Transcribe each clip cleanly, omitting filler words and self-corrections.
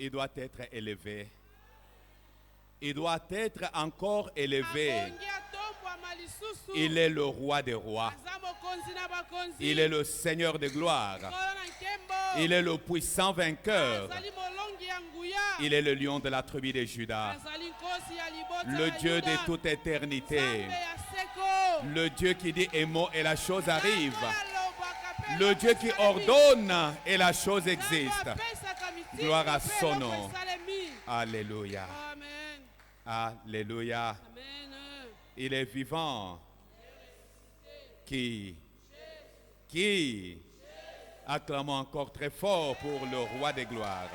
Il doit être élevé. Il doit être encore élevé. Il est le roi des rois. Il est le Seigneur de gloire. Il est le puissant vainqueur. Il est le lion de la tribu de Juda. Le Dieu de toute éternité. Le Dieu qui dit un mot et la chose arrive. Le Dieu qui ordonne et la chose existe. Gloire à son nom. Alléluia. Alléluia. Il est vivant. Qui acclamons encore très fort pour le roi des gloires.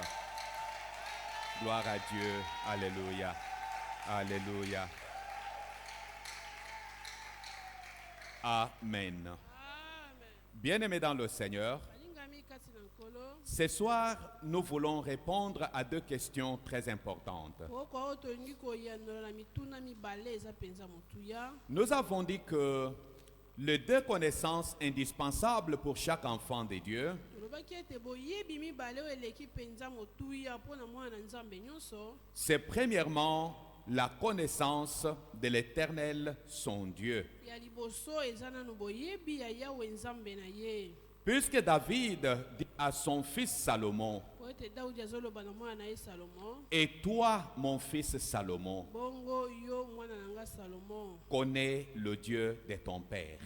Gloire à Dieu. Alléluia. Alléluia. Amen. Bien-aimés dans le Seigneur, ce soir, nous voulons répondre à deux questions très importantes. Nous avons dit que les deux connaissances indispensables pour chaque enfant de Dieu, c'est premièrement la connaissance de l'Éternel, son Dieu. Puisque David dit à son fils Salomon, et toi, mon fils Salomon, connais le Dieu de ton père.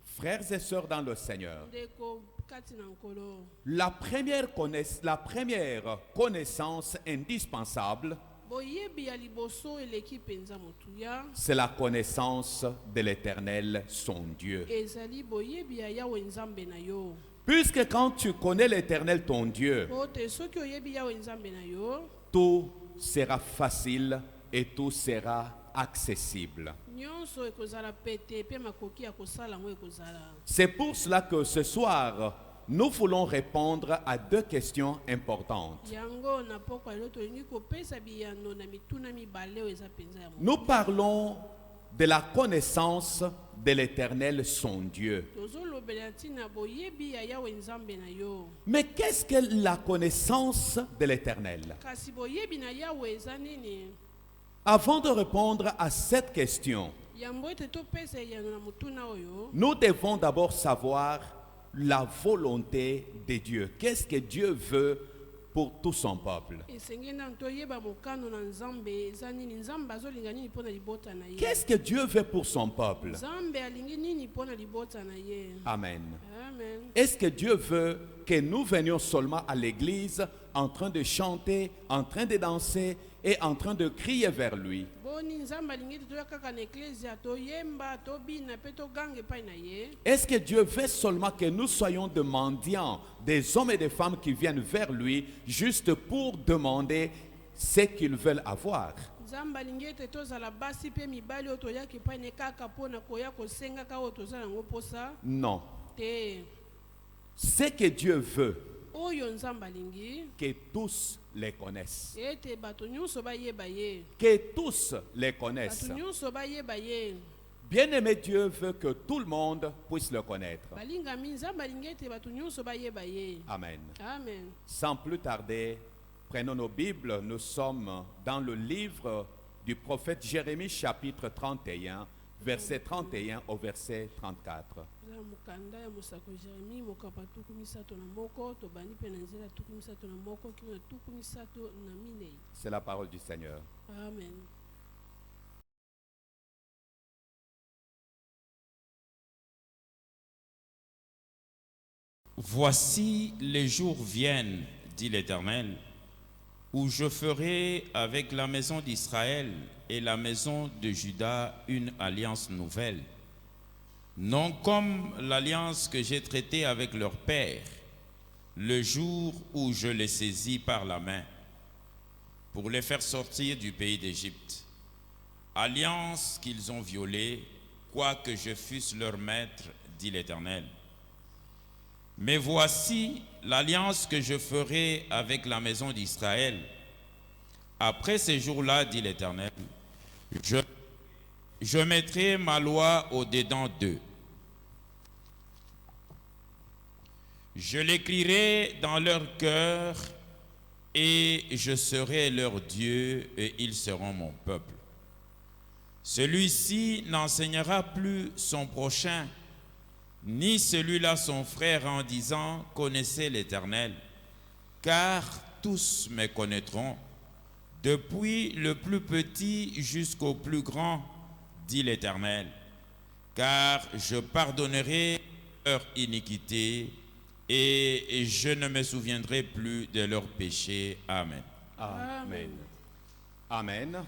Frères et sœurs dans le Seigneur, la première connaissance indispensable, c'est la connaissance de l'Éternel, son Dieu. Puisque quand tu connais l'Éternel, ton Dieu, tout sera facile et tout sera accessible. C'est pour cela que ce soir, nous voulons répondre à deux questions importantes. Nous parlons de la connaissance de l'Éternel, son Dieu. Mais qu'est-ce que la connaissance de l'Éternel? Avant de répondre à cette question, nous devons d'abord savoir la volonté de Dieu. Qu'est-ce que Dieu veut pour tout son peuple? Qu'est-ce que Dieu veut pour son peuple? Amen. Est-ce que Dieu veut que nous venions seulement à l'église en train de chanter, en train de danser et en train de crier vers lui? Est-ce que Dieu veut seulement que nous soyons des mendiants, des hommes et des femmes qui viennent vers lui juste pour demander ce qu'ils veulent avoir? Non. Ce que Dieu veut, que tous les connaissent. Que tous les connaissent. Bien-aimé, Dieu veut que tout le monde puisse le connaître. Amen. Sans plus tarder, prenons nos Bibles. Nous sommes dans le livre du prophète Jérémie, chapitre 31, verset 31 au verset 34. C'est la parole du Seigneur. Amen. Voici les jours viennent, dit l'Éternel, où je ferai avec la maison d'Israël et la maison de Juda une alliance nouvelle, non comme l'alliance que j'ai traitée avec leur père, le jour où je les saisis par la main, pour les faire sortir du pays d'Égypte, alliance qu'ils ont violée, quoique je fusse leur maître, dit l'Éternel. Mais voici l'alliance que je ferai avec la maison d'Israël. Après ces jours-là, dit l'Éternel, je mettrai ma loi au-dedans d'eux. Je l'écrirai dans leur cœur et je serai leur Dieu et ils seront mon peuple. Celui-ci n'enseignera plus son prochain, ni celui-là son frère en disant « Connaissez l'Éternel », car tous me connaîtront, depuis le plus petit jusqu'au plus grand, dit l'Éternel, car je pardonnerai leur iniquité et je ne me souviendrai plus de leurs péchés. Amen. Amen. Amen. Amen.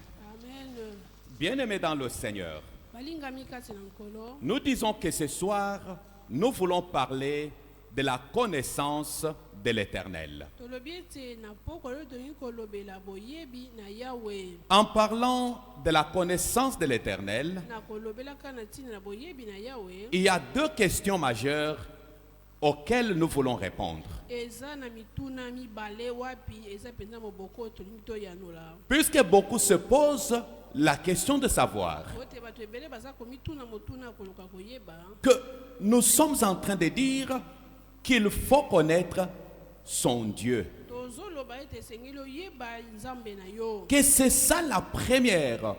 Bien-aimés dans le Seigneur, Balingami kati na nkolo. nous disons que ce soir, nous voulons parler de la connaissance de l'Éternel. Tolobi ete na pokolo tolingi kolobela boyebi na Yahweh. En parlant de la connaissance de l'Éternel, Na kolobela kana tina na boyebi na Yahweh. il y a deux questions majeures auxquelles nous voulons répondre. Eza na mituna mibale wapi eza penza moboko tolingi toyanola. Puisque beaucoup se posent la question de savoir Ote bato ebele baza komituna motuna koluka koyeba. que nous sommes en train de dire qu'il faut connaître son Dieu. Tozoloba ete esengeli oyeba nzambe na yo. Que c'est ça la première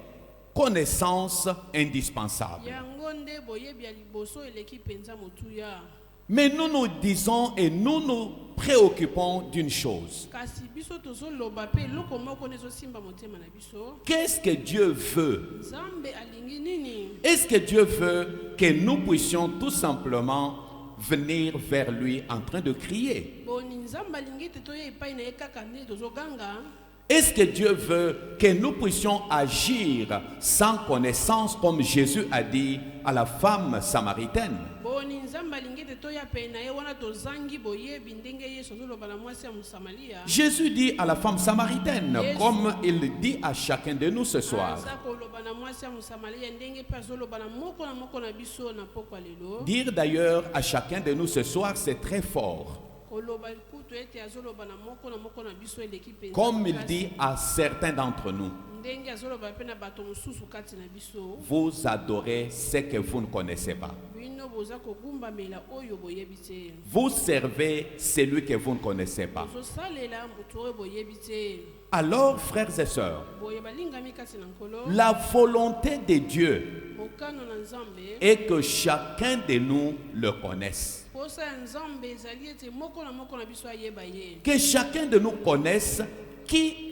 connaissance indispensable. Yango nde boyebi ya liboso eleki penza motuya. Mais nous nous disons et nous nous préoccupons d'une chose. Kasi biso tozoloba pe eloko moko nezosimba motema na biso. Qu'est-ce que Dieu veut? Nzambe alingi nini? Est-ce que Dieu veut que nous puissions tout simplement venir vers lui en train de crier? Boni nzambe alingi ete toya epai na ye kaka nde tozoganga. Est-ce que Dieu veut que nous puissions agir sans connaissance comme Jésus a dit à la femme samaritaine? Boni nzambe alingi ete toya pe na ye wana tozangi boyebi ndenge Yesu azoloba na mwasi ya Mosamaria. Jésus dit à la femme samaritaine, comme il dit à chacun de nous ce soir. Aza koloba na mwasi ya Mosamaria ndenge pe azoloba na moko na biso na pokwa lelo. Dire d'ailleurs à chacun de nous ce soir, c'est très fort. Koloba kutu ete azoloba na moko na biso eleki penza. Comme il dit à certains d'entre nous, Ndenge azoloba pe na bato mosusu kati na biso. vous adorez ce que vous ne connaissez pas. Bino boza kogumbamela oyo boyebi te. Vous servez celui que vous ne connaissez pas. Tozosalela moto oyo boyebi te. Alors, frères et sœurs, Boye balingami kati na nkolo. la volonté de Dieu Mokano na nzambe. est que chacun de nous le connaisse. Posa ya nzambe ezali ete moko na biso ayeba ye. Que chacun de nous connaisse qui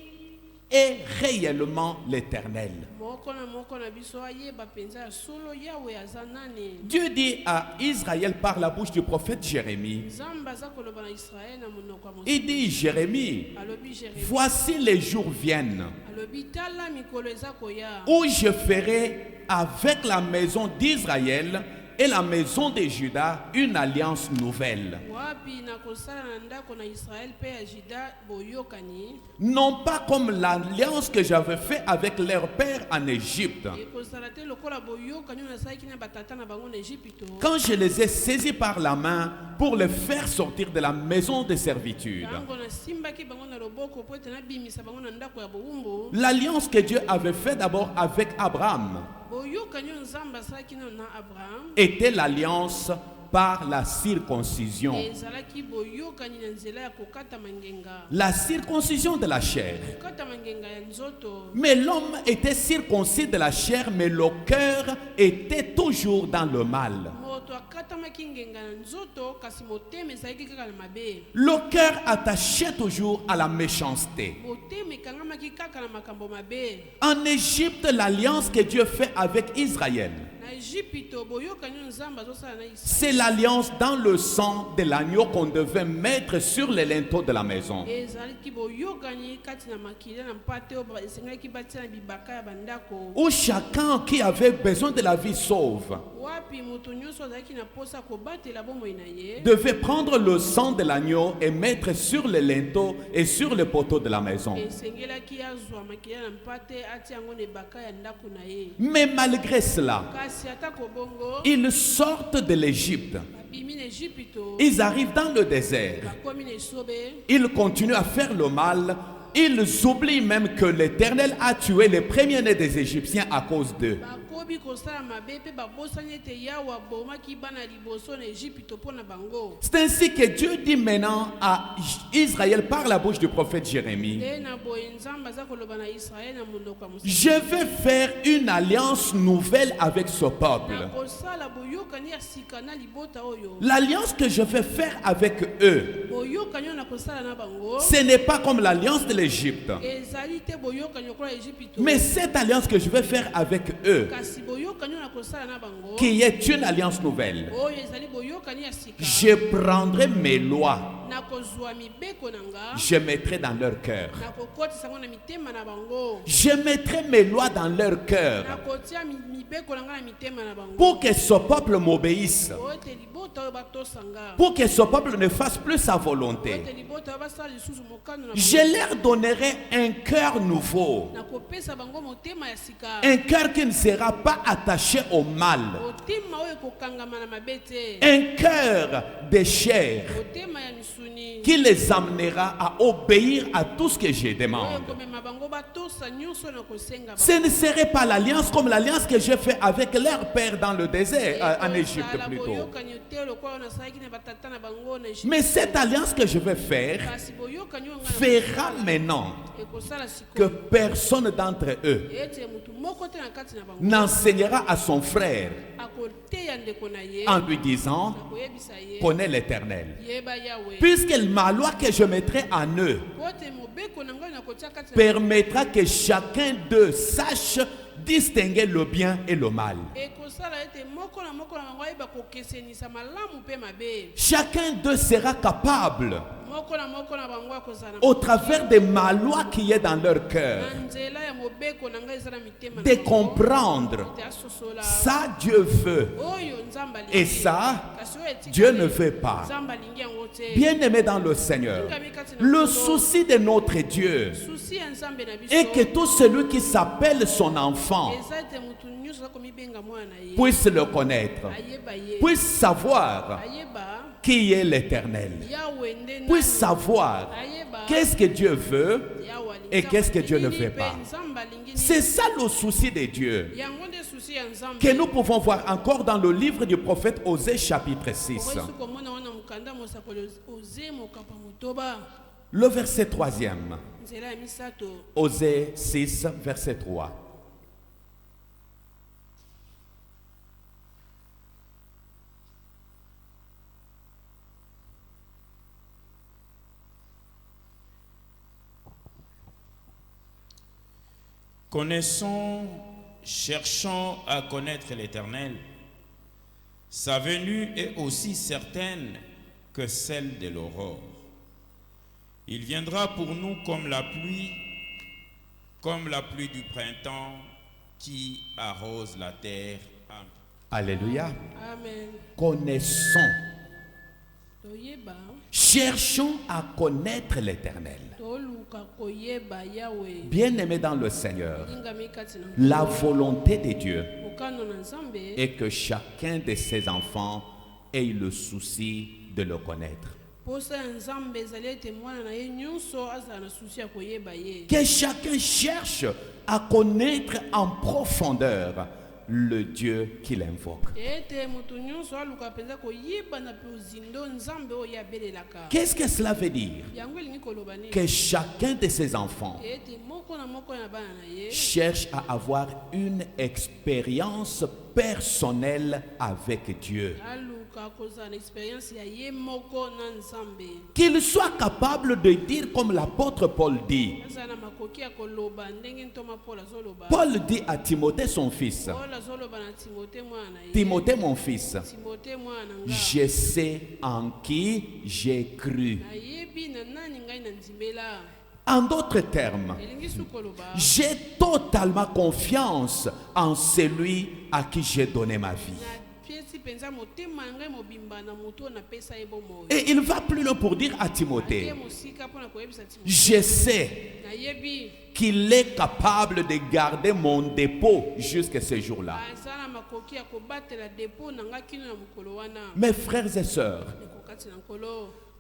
est réellement l'Éternel. Moko na biso ayeba penza ya solo Yahweh aza nani. Dieu dit à Israël par la bouche du prophète Jérémie, Nzambe aza koloba na Israël na monoko ya il dit, Jérémie, alobi Jérémie. voici les jours viennent Alobi tala mikolo eza koya. où je ferai avec la maison d'Israël et la maison de Juda une alliance nouvelle. Wapi na kosala na ndako na Israël pe ya Juda boyokani. Non pas comme l'alliance que j'avais fait avec leur père en Égypte, Ekosala te lokola boyokani na salaki na batata na bango na Égypte. quand je les ai saisis par la main pour les faire sortir de la maison de servitude. Tango na simbaki bango na loboko po ete na bimisa bango na ndako ya bowumbu. L'alliance que Dieu avait faite d'abord avec Abraham Boyokani oyo nzambe asalaki na Abraham. était l'alliance par la circoncision. Ezalaki boyokani na nzela ya kokata mangenga. La circoncision de la chair. Kokata mangenga ya nzoto. Mais l'homme était circoncis de la chair, mais le cœur était toujours dans le mal. Moto akatamaki ngenga na nzoto kasi motema ezalaki kaka na mabe. Le cœur attaché toujours à la méchanceté. Motema ekangamaki kaka na makambo mabe. En Égypte, l'alliance que Dieu fait avec Israël, Na Égypte boyokani oyo nzambe azosala na c'est Israël. l'alliance dans le sang de l'agneau qu'on devait mettre sur les linteaux de la maison. Ezalaki boyokani kati na makila na mpate oyo esengaki batia na bibaka ya bandako. Où chacun qui avait besoin de la vie sauve Wapi moto nyonso azalaki na posa kobatela bomoi na ye. devait prendre le sang de l'agneau et mettre sur les linteaux et sur les poteaux de la maison. Esengelaki azwa makila na mpate atia yango na ebaka ya ndako na ye. Mais malgré cela, Kasi atako bongo ils sortent de l'Égypte. babimi na Égypte. Ils arrivent dans le désert. Bakomi na esobe. Ils continuent à faire le mal. Ils oublient même que l'Éternel a tué les premiers-nés des Égyptiens à cause d'eux. Bakomi C'est ainsi que Dieu dit maintenant à Israël par la bouche du prophète Jérémie: je vais faire une alliance nouvelle avec ce peuple. L'alliance que je vais faire avec eux, ce n'est pas comme l'alliance de l'Égypte. Mais cette alliance que je vais faire avec eux, qui est une alliance nouvelle, je prendrai mes lois, je mettrai dans leur cœur. Je mettrai mes lois dans leur cœur pour que ce peuple m'obéisse, pour que ce peuple ne fasse plus sa volonté. Je leur donnerai un cœur nouveau, un cœur qui ne sera pas attaché au mal, un cœur de chair qui les amènera à obéir à tout ce que je demande. Ce ne serait pas l'alliance comme l'alliance que j'ai faite avec leur père dans le désert, en Égypte plutôt. Mais cette alliance que je vais faire fera maintenant que personne d'entre eux n'enseignera à son frère en lui disant: connais l'Éternel. Puisque ma loi que je mettrai en eux permettra que chacun d'eux sache distinguer le bien et le mal. Chacun d'eux sera capable, au travers de ma loi qui est dans leur cœur, de comprendre ça Dieu veut et ça Dieu ne veut pas. Bien-aimés dans le Seigneur, le souci de notre Dieu est que tout celui qui s'appelle son enfant puisse le connaître, puisse savoir qui est l'Éternel, puisse savoir qu'est-ce que Dieu veut et qu'est-ce que Dieu ne veut pas. C'est ça le souci de Dieu que nous pouvons voir encore dans le livre du prophète Osée chapitre 6. Le verset 3e. Osée 6, verset 3. Connaissons, cherchons à connaître l'Éternel. Sa venue est aussi certaine que celle de l'aurore. Il viendra pour nous comme la pluie du printemps qui arrose la terre. Amen. Alléluia. Amen. Connaissons, cherchons à connaître l'Éternel. Bien-aimés dans le Seigneur, la volonté de Dieu est que chacun de ses enfants ait le souci de le connaître. Que chacun cherche à connaître en profondeur le Dieu qu'il invoque. Qu'est-ce que cela veut dire? Que chacun de ses enfants cherche à avoir une expérience personnelle avec Dieu. Qu'il soit capable de dire comme l'apôtre Paul dit. Paul dit à Timothée son fils: Timothée mon fils, je sais en qui j'ai cru. En d'autres termes, j'ai totalement confiance en celui à qui j'ai donné ma vie. Et il va plus loin pour dire à Timothée: je sais qu'il est capable de garder mon dépôt jusqu'à ce jour-là. Mes frères et sœurs,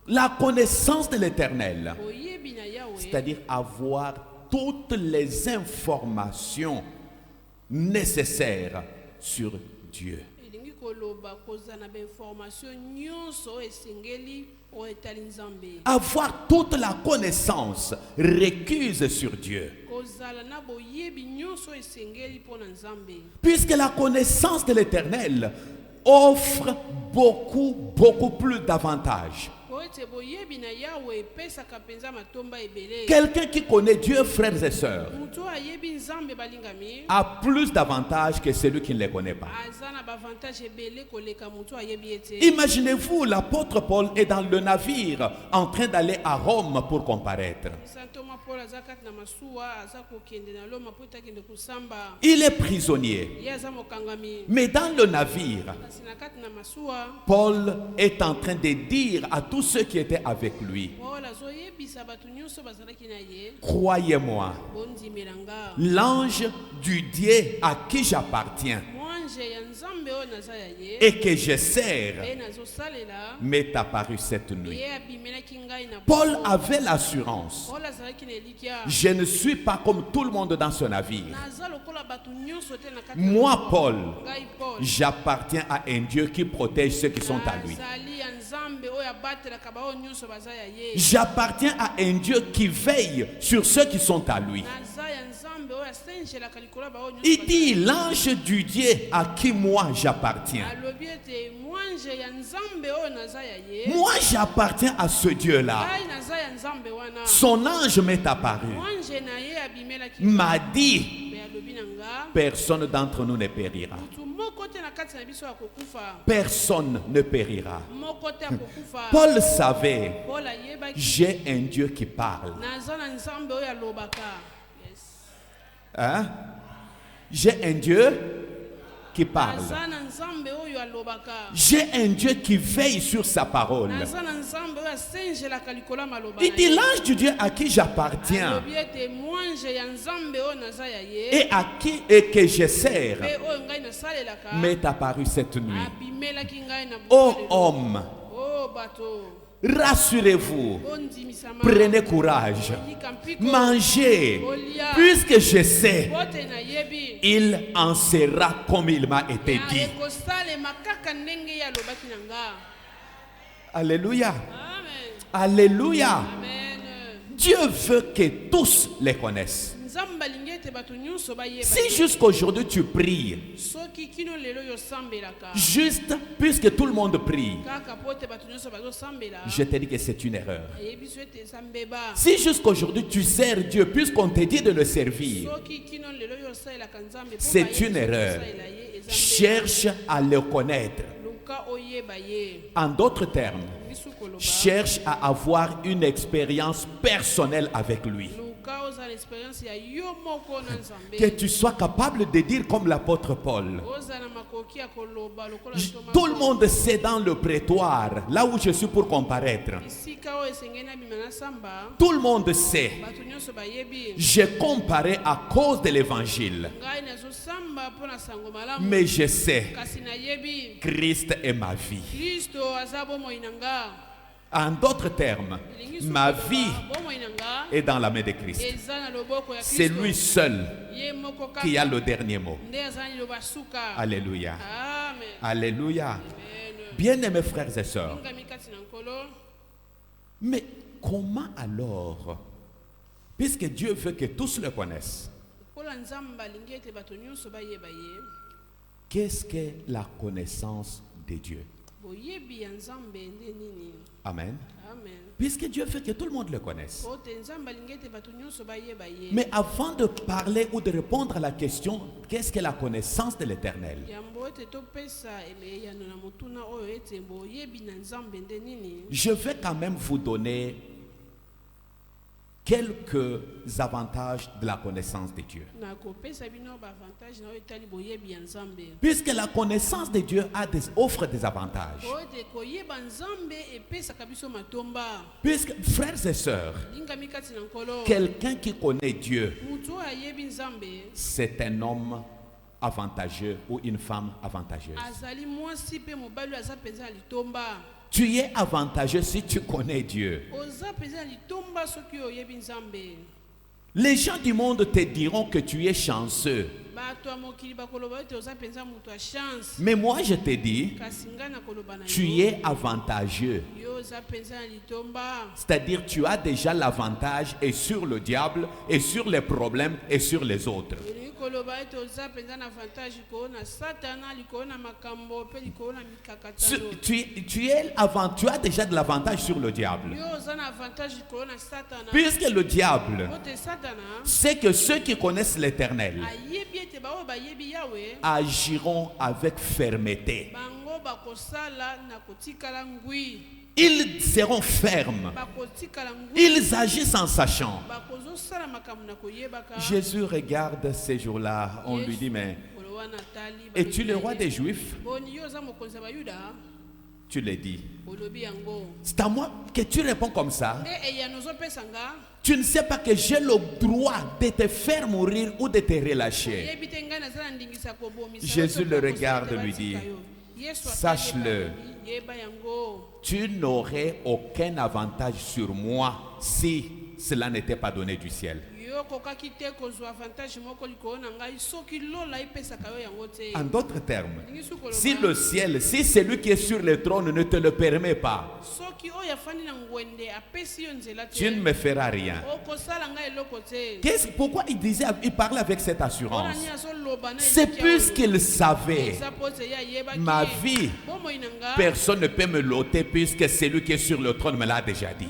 la connaissance de l'Éternel, c'est-à-dire avoir toutes les informations nécessaires sur Dieu. Avoir toute la connaissance requise sur Dieu. Puisque la connaissance de l'Éternel offre beaucoup plus d'avantages. Quelqu'un qui connaît Dieu, frères et sœurs, a plus d'avantages que celui qui ne les connaît pas. Imaginez-vous, l'apôtre Paul est dans le navire en train d'aller à Rome pour comparaître. Il est prisonnier. Mais dans le navire, Paul est en train de dire à tous ceux qui étaient avec lui: croyez-moi, l'ange du Dieu à qui j'appartiens et que je sers m'est apparu cette nuit. Paul avait l'assurance: je ne suis pas comme tout le monde dans ce navire. Moi, Paul, j'appartiens à un Dieu qui protège ceux qui sont à lui. J'appartiens à un Dieu qui veille sur ceux qui sont à lui. Il dit: l'ange du Dieu à qui moi j'appartiens. Moi j'appartiens à ce Dieu-là. Son ange m'est apparu, m'a dit: personne d'entre nous ne périra. Personne ne périra. Paul savait: j'ai un Dieu qui parle. Hein? J'ai un Dieu qui parle. J'ai un Dieu qui veille sur sa parole. Il dit: l'ange du Dieu à qui j'appartiens et que je sers m'est apparu cette nuit. Ô homme, rassurez-vous, prenez courage, mangez, puisque je sais, il en sera comme il m'a été dit. Alléluia. Alléluia. Dieu veut que tous les connaissent. Si jusqu'aujourd'hui tu pries, juste puisque tout le monde prie, je te dis que c'est une erreur. Si jusqu'aujourd'hui tu sers Dieu puisqu'on te dit de le servir, c'est une erreur. Cherche à le connaître. En d'autres termes, cherche à avoir une expérience personnelle avec lui. Que tu sois capable de dire comme l'apôtre Paul: tout le monde sait dans le prétoire, là où je suis pour comparaître. Tout le monde sait. J'ai comparé à cause de l'évangile. Mais je sais, Christ est ma vie. En d'autres termes, ma vie est dans la main de Christ. C'est lui seul qui a le dernier mot. Alléluia. Alléluia. Bien-aimés frères et sœurs, mais comment alors, puisque Dieu veut que tous le connaissent, qu'est-ce que la connaissance de Dieu? Amen. Puisque Dieu veut que tout le monde le connaisse. Mais avant de parler ou de répondre à la question, qu'est-ce que la connaissance de l'Éternel? Je vais quand même vous donner quelques avantages de la connaissance de Dieu. Puisque la connaissance de Dieu offre des avantages. Puisque, frères et sœurs, quelqu'un qui connaît Dieu, c'est un homme avantageux ou une femme avantageuse. Tu es avantageux si tu connais Dieu. Les gens du monde te diront que tu es chanceux Mais moi je te dis, tu es avantageux. C'est-à-dire tu as déjà l'avantage et sur le diable et sur les problèmes et sur les autres. Tu as déjà de l'avantage sur le diable. Puisque le diable sait que ceux qui connaissent l'Éternel agiront avec fermeté. Ils seront fermes. Ils agissent en sachant. Jésus regarde ces jours-là. On lui dit, mais es-tu le roi des Juifs? Tu le dis. C'est à moi que tu réponds comme ça. Tu ne sais pas que j'ai le droit de te faire mourir ou de te relâcher. Jésus le regarde et lui dit, sache-le, tu n'aurais aucun avantage sur moi si cela n'était pas donné du ciel. En d'autres termes, si le ciel, si celui qui est sur le trône ne te le permet pas, tu ne me feras rien. Pourquoi il parlait avec cette assurance? C'est puisqu'il savait ma vie, personne ne peut me l'ôter puisque celui qui est sur le trône me l'a déjà dit.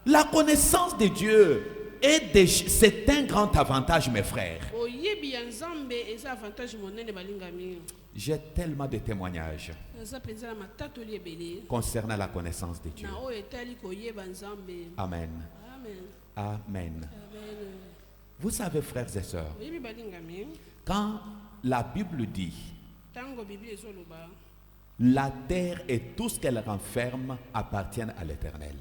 La connaissance de Dieu c'est un grand avantage, mes frères. J'ai tellement de témoignages concernant la connaissance de Dieu. Amen. Amen. Vous savez, frères et sœurs, quand la Bible dit la terre et tout ce qu'elle renferme appartiennent à l'Éternel.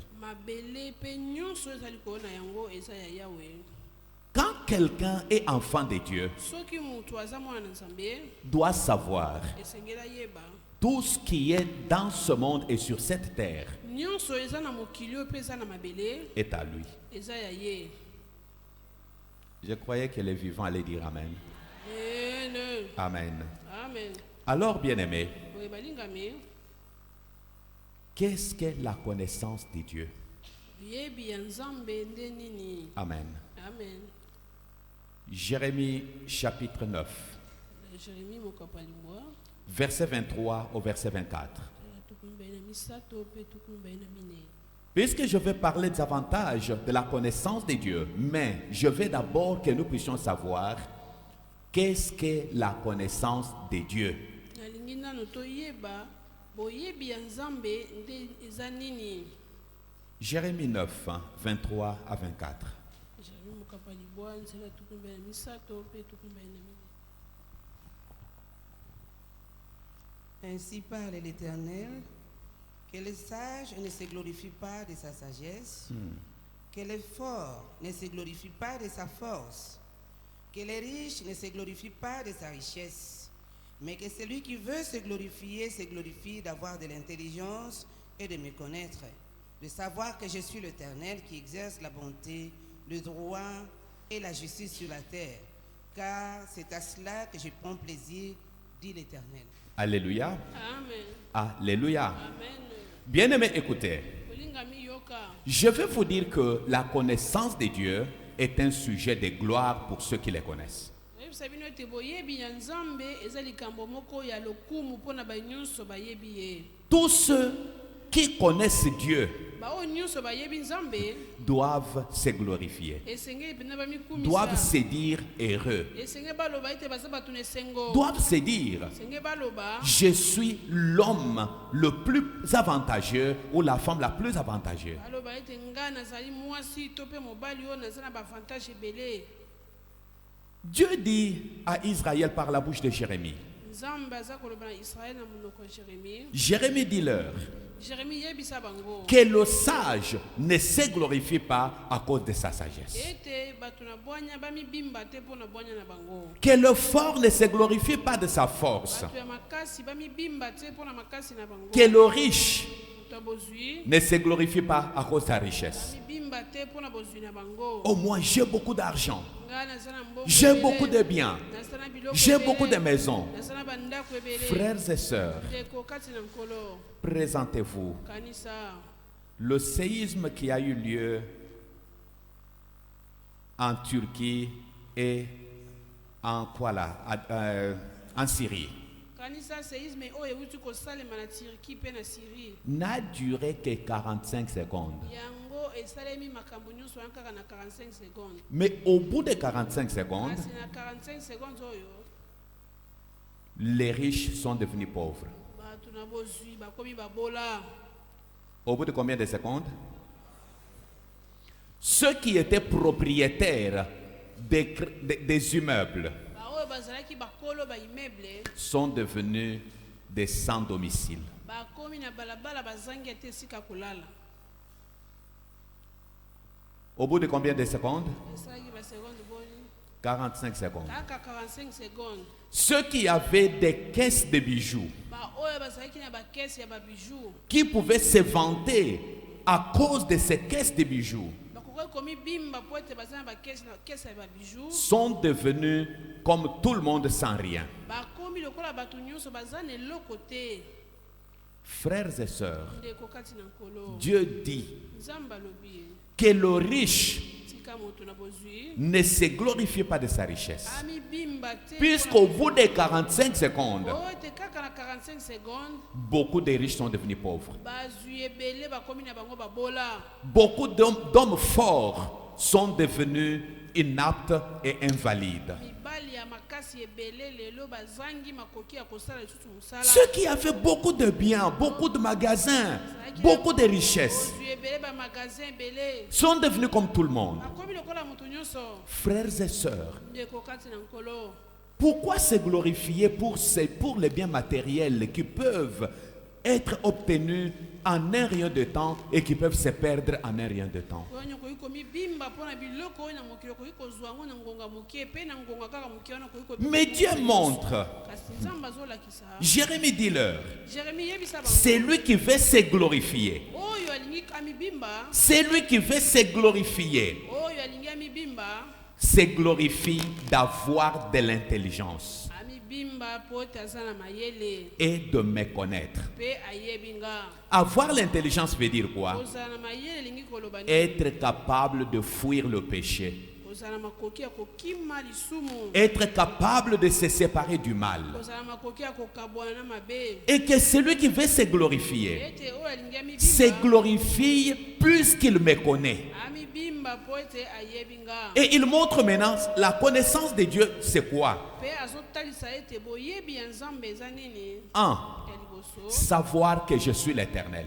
Quand quelqu'un est enfant de Dieu, doit savoir tout ce qui est dans ce monde et sur cette terre est à lui. Je croyais que les vivants allaient dire Amen. Amen. Alors, bien-aimés, qu'est-ce que la connaissance de Dieu? Amen. Jérémie chapitre 9, verset 23 au verset 24. Puisque je vais parler des avantages de la connaissance de Dieu, mais je veux d'abord que nous puissions savoir qu'est-ce que la connaissance de Dieu. Jérémie 9, 23 à 24. Ainsi parle l'Éternel, que le sage ne se glorifie pas de sa sagesse, que le fort ne se glorifie pas de sa force, que le riche ne se glorifie pas de sa richesse, mais que celui qui veut se glorifie d'avoir de l'intelligence et de me connaître, de savoir que je suis l'Éternel qui exerce la bonté, le droit et la justice sur la terre, car c'est à cela que je prends plaisir, dit l'Éternel. Alléluia. Amen. Alléluia. Amen. Bien-aimés, écoutez. Je veux vous dire que la connaissance de Dieu est un sujet de gloire pour ceux qui les connaissent. Tous ceux qui connaissent Dieu doivent se glorifier, doivent se dire heureux, doivent se dire je suis l'homme le plus avantageux ou la femme la plus avantageuse. Dieu dit à Israël par la bouche de Jérémie. Jérémie dit leur que le sage ne se glorifie pas à cause de sa sagesse, que le fort ne se glorifie pas de sa force, que le riche ne se glorifie pas à cause de sa richesse. Oh, moi, j'ai beaucoup d'argent. J'ai beaucoup de biens. J'ai beaucoup de maisons. Frères et sœurs, présentez-vous. Le séisme qui a eu lieu en Turquie et en quoi là, en Syrie, n'a duré que 45 secondes. Mais au bout de 45 secondes, les riches sont devenus pauvres. Au bout de combien de secondes? Ceux qui étaient propriétaires des immeubles sont devenus des sans domicile. Au bout de combien de secondes? 45 secondes. Ceux qui avaient des caisses de bijoux, qui pouvaient se vanter à cause de ces caisses de bijoux, sont devenus comme tout le monde sans rien. Frères et sœurs, Dieu dit que le riche ne se glorifie pas de sa richesse. Puisqu'au bout de 45 secondes, beaucoup de riches sont devenus pauvres. Beaucoup d'hommes forts sont devenus inaptes et invalides. Ceux qui avaient beaucoup de biens, beaucoup de magasins, beaucoup de richesses, sont devenus comme tout le monde. Frères et sœurs, pourquoi se glorifier pour les biens matériels qui peuvent être obtenus en un rien de temps et qui peuvent se perdre en un rien de temps? Mais Dieu montre. Jérémie dit leur, c'est lui qui veut se glorifier. C'est lui qui veut se glorifier. Se glorifie d'avoir de l'intelligence et de me connaître. Avoir l'intelligence veut dire quoi? Être capable de fuir le péché. Être capable de se séparer du mal. Et que celui qui veut se glorifier se glorifie puisqu'il me connaît. Et il montre maintenant la connaissance de Dieu, c'est quoi? 1. Savoir que je suis l'Éternel.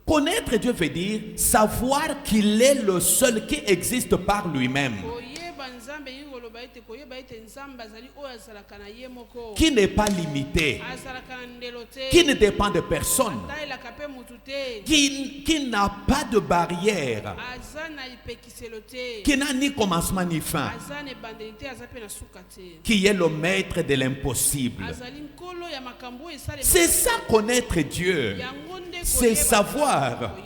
Connaître Dieu veut dire savoir qu'il est le seul qui existe par lui-même, qui n'est pas limité, qui ne dépend de personne, qui n'a pas de barrière, qui n'a ni commencement ni fin, qui est le maître de l'impossible. C'est ça connaître Dieu. C'est savoir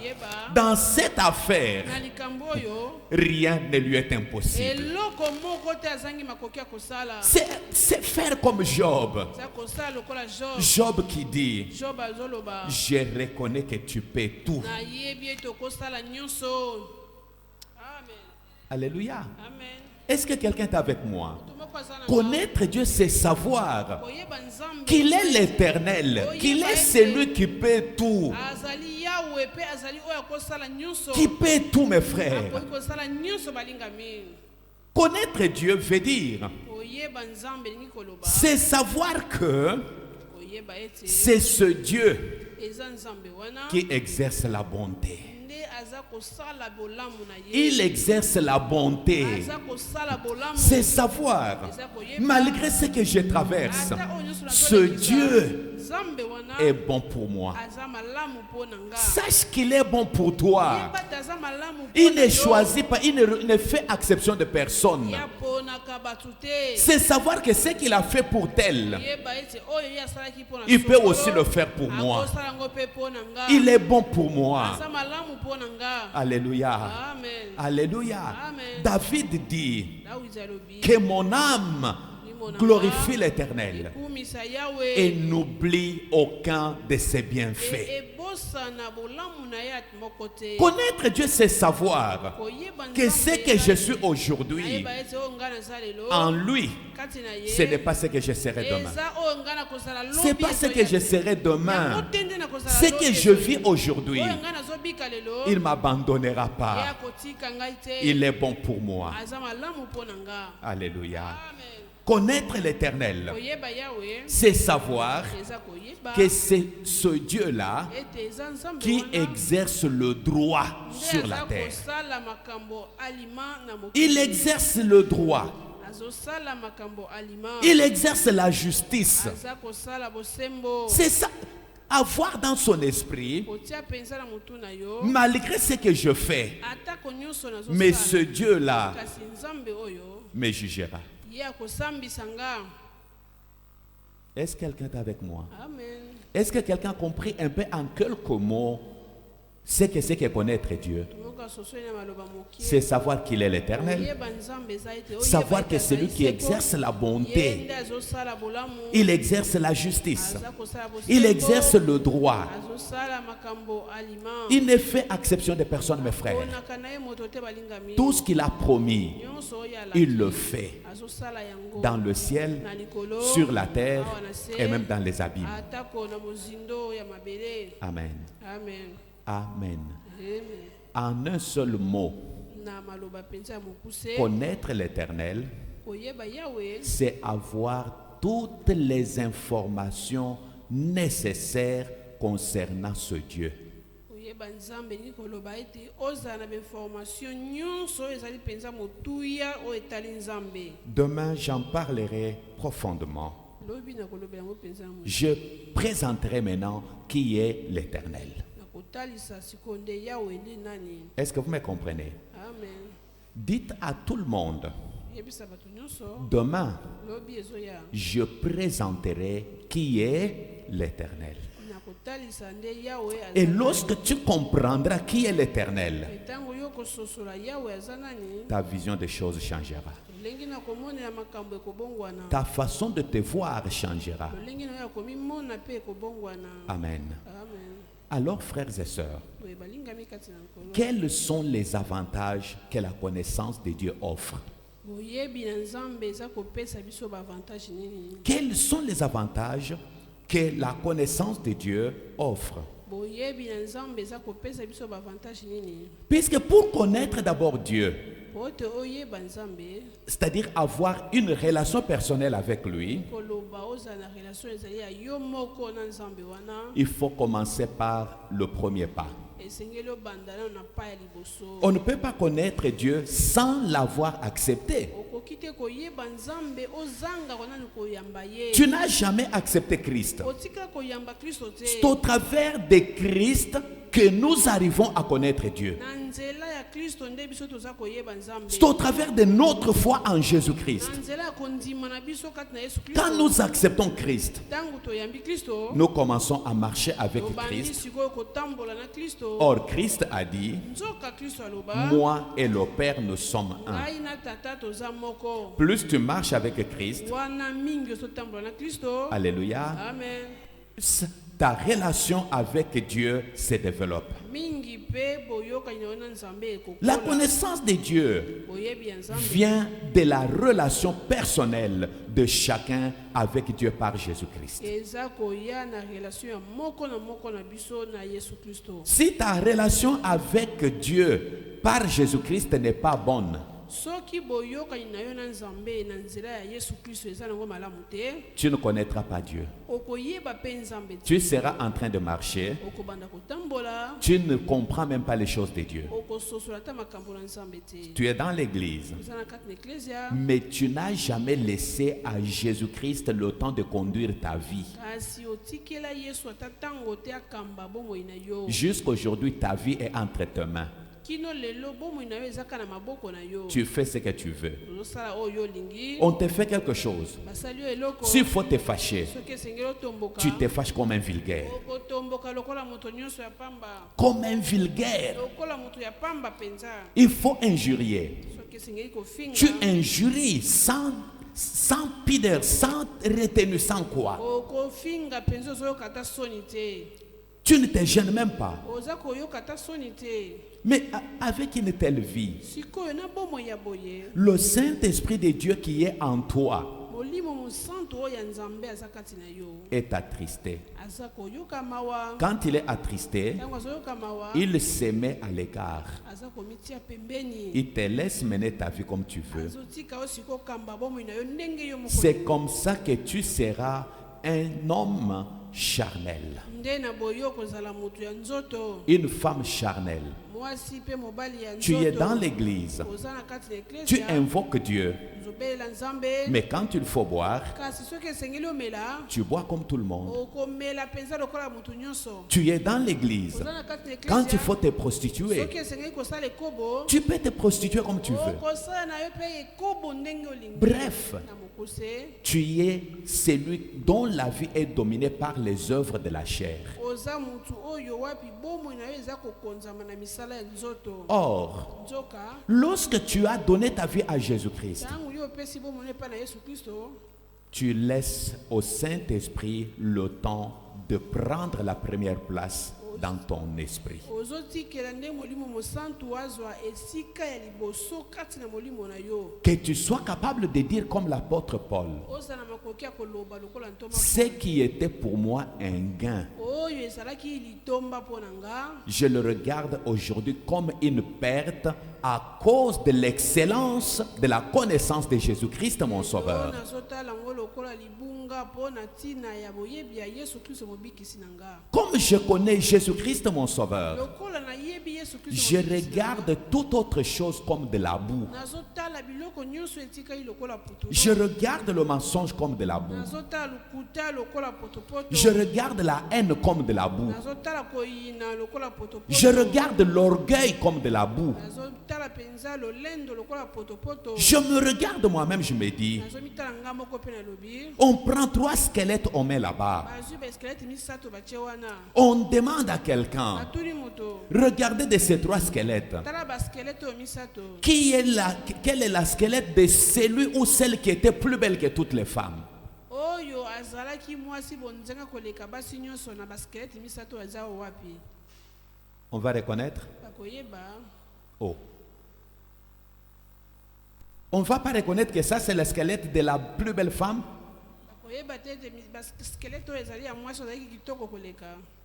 dans cette affaire rien ne lui est impossible. C'est faire comme Job. Job qui dit, je reconnais que tu peux tout. Alléluia. Est-ce que quelqu'un est avec moi? Connaître Dieu, c'est savoir qu'il est l'Éternel, qu'il est celui qui peut tout. Qui peut tout, mes frères. Connaître Dieu veut dire, c'est savoir que c'est ce Dieu qui exerce la bonté. Il exerce la bonté. C'est savoir, malgré ce que je traverse, ce Dieu est bon pour moi. Sache qu'il est bon pour toi. Il ne choisit pas, il ne fait exception de personne. C'est savoir que ce qu'il a fait pour tel, il peut aussi le faire pour moi. Il est bon pour moi. Alléluia. Alléluia. David dit que mon âme glorifie l'Éternel et n'oublie aucun de ses bienfaits. Connaître Dieu, c'est savoir que ce que je suis aujourd'hui, en lui, ce n'est pas ce que je serai demain. Ce n'est pas ce que je serai demain. Ce que je vis aujourd'hui, il ne m'abandonnera pas. Il est bon pour moi. Alléluia. Connaître l'Éternel, c'est savoir que c'est ce Dieu-là qui exerce le droit sur la terre. Il exerce le droit. Il exerce la justice. C'est ça. Avoir dans son esprit, malgré ce que je fais, mais ce Dieu-là me jugera. Est-ce que quelqu'un est avec moi? Est-ce que quelqu'un a compris un peu en quelques mots ce que c'est que connaître Dieu? C'est savoir qu'il est l'Éternel, savoir que c'est lui qui exerce la bonté, il exerce la justice, il exerce le droit, il ne fait exception de personne, mes frères. Tout ce qu'il a promis, il le fait dans le ciel, sur la terre et même dans les abîmes. Amen. Amen. En un seul mot, connaître l'Éternel, c'est avoir toutes les informations nécessaires concernant ce Dieu. Demain, j'en parlerai profondément. Je présenterai maintenant qui est l'Éternel. Est-ce que vous me comprenez? Amen. Dites à tout le monde, demain, je présenterai qui est l'Éternel. Et lorsque tu comprendras qui est l'Éternel, ta vision des choses changera. Ta façon de te voir changera. Amen. Alors, frères et sœurs, quels sont les avantages que la connaissance de Dieu offre? Quels sont les avantages que la connaissance de Dieu offre? Puisque pour connaître d'abord Dieu, c'est-à-dire avoir une relation personnelle avec lui, il faut commencer par le premier pas. On ne peut pas connaître Dieu sans l'avoir accepté. Tu n'as jamais accepté Christ. C'est au travers de Christ que nous arrivons à connaître Dieu. C'est au travers de notre foi en Jésus-Christ. Quand nous acceptons Christ, nous commençons à marcher avec Christ. Or, Christ a dit, moi et le Père, nous sommes un. Plus tu marches avec Christ, alléluia, ta relation avec Dieu se développe. La connaissance de Dieu vient de la relation personnelle de chacun avec Dieu par Jésus-Christ. Si ta relation avec Dieu par Jésus-Christ n'est pas bonne, tu ne connaîtras pas Dieu. Tu seras en train de marcher. Tu ne comprends même pas les choses de Dieu. Tu es dans l'église, mais tu n'as jamais laissé à Jésus-Christ le temps de conduire ta vie. Jusqu'aujourd'hui, ta vie est entre tes mains. Tu fais ce que tu veux. On te fait quelque chose. S'il faut te fâcher, tu te fâches comme un vulgaire. Comme un vulgaire. Il faut injurier. Tu injuries sans pudeur, sans retenue, sans quoi. Tu ne te gênes même pas. Mais avec une telle vie, le Saint-Esprit de Dieu qui est en toi est attristé. Quand il est attristé, il se met à l'écart. Il te laisse mener ta vie comme tu veux. C'est comme ça que tu seras un homme charnel. Une femme charnelle. Tu es dans l'église. Tu invoques Dieu. Mais quand il faut boire, tu bois comme tout le monde. Tu es dans l'église. Quand il faut te prostituer, tu peux te prostituer comme tu veux. Bref, tu es celui dont la vie est dominée par les œuvres de la chair. Or, lorsque tu as donné ta vie à Jésus-Christ, tu laisses au Saint-Esprit le temps de prendre la première place dans ton esprit. Que tu sois capable de dire comme l'apôtre Paul: ce qui était pour moi un gain, je le regarde aujourd'hui comme une perte à cause de l'excellence de la connaissance de Jésus-Christ mon Sauveur. Comme je connais Jésus-Christ mon Sauveur, je regarde toute autre chose comme de la boue. Je regarde le mensonge comme de la boue. Je regarde la haine comme de la boue. Je regarde l'orgueil comme de la boue. Je me regarde moi-même, je me dis, on prend 3 squelettes, on met là-bas. On demande à quelqu'un, regardez de ces 3 squelettes, quel est la squelette de celui ou celle qui était plus belle que toutes les femmes? On va reconnaître? Oh. On ne va pas reconnaître que ça c'est le squelette de la plus belle femme?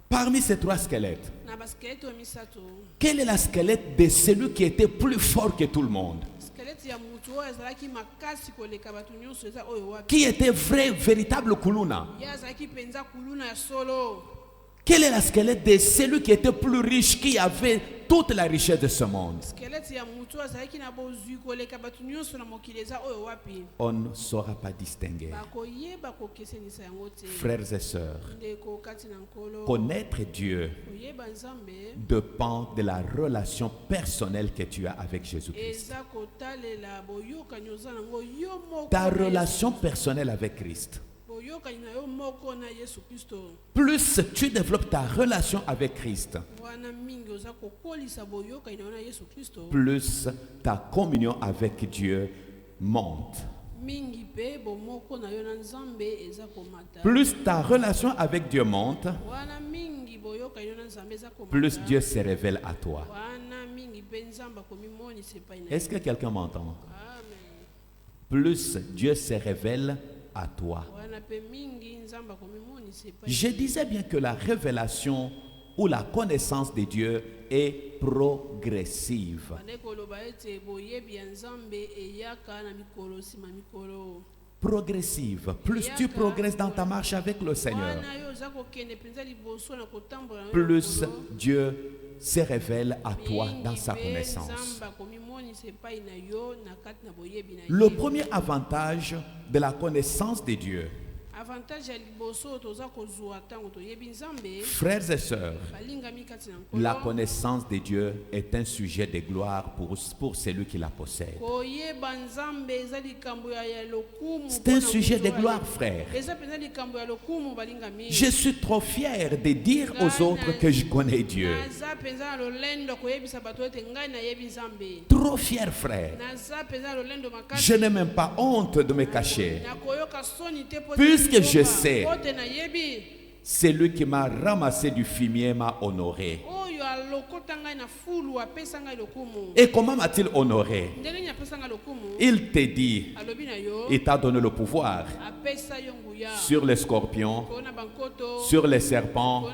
Parmi ces 3 squelettes, quel est le squelette de celui qui était plus fort que tout le monde? Qui était vrai, véritable Kuluna? Quel est le squelette de celui qui était plus riche, qui avait toute la richesse de ce monde? On ne saura pas distinguer. Frères et sœurs, connaître Dieu dépend de la relation personnelle que tu as avec Jésus-Christ. Ta relation personnelle avec Christ. Plus tu développes ta relation avec Christ, plus ta communion avec Dieu monte. Plus ta relation avec Dieu monte, plus Dieu se révèle à toi. Est-ce que quelqu'un m'entend? Plus Dieu se révèle à toi. Je disais bien que la révélation où la connaissance de Dieu est progressive. Progressive. Plus tu progresses dans ta marche avec le Seigneur, plus Dieu se révèle à toi dans sa connaissance. Le premier avantage de la connaissance de Dieu, frères et sœurs, la connaissance de Dieu est un sujet de gloire pour celui qui la possède. C'est un sujet de gloire, frère. Je suis trop fier de dire aux autres que je connais Dieu. Trop fier, frère. Je n'ai même pas honte de me cacher. Puisque je sais, celui qui m'a ramassé du fumier m'a honoré. Et comment m'a-t-il honoré? Il te dit, il t'a donné le pouvoir sur les scorpions, sur les serpents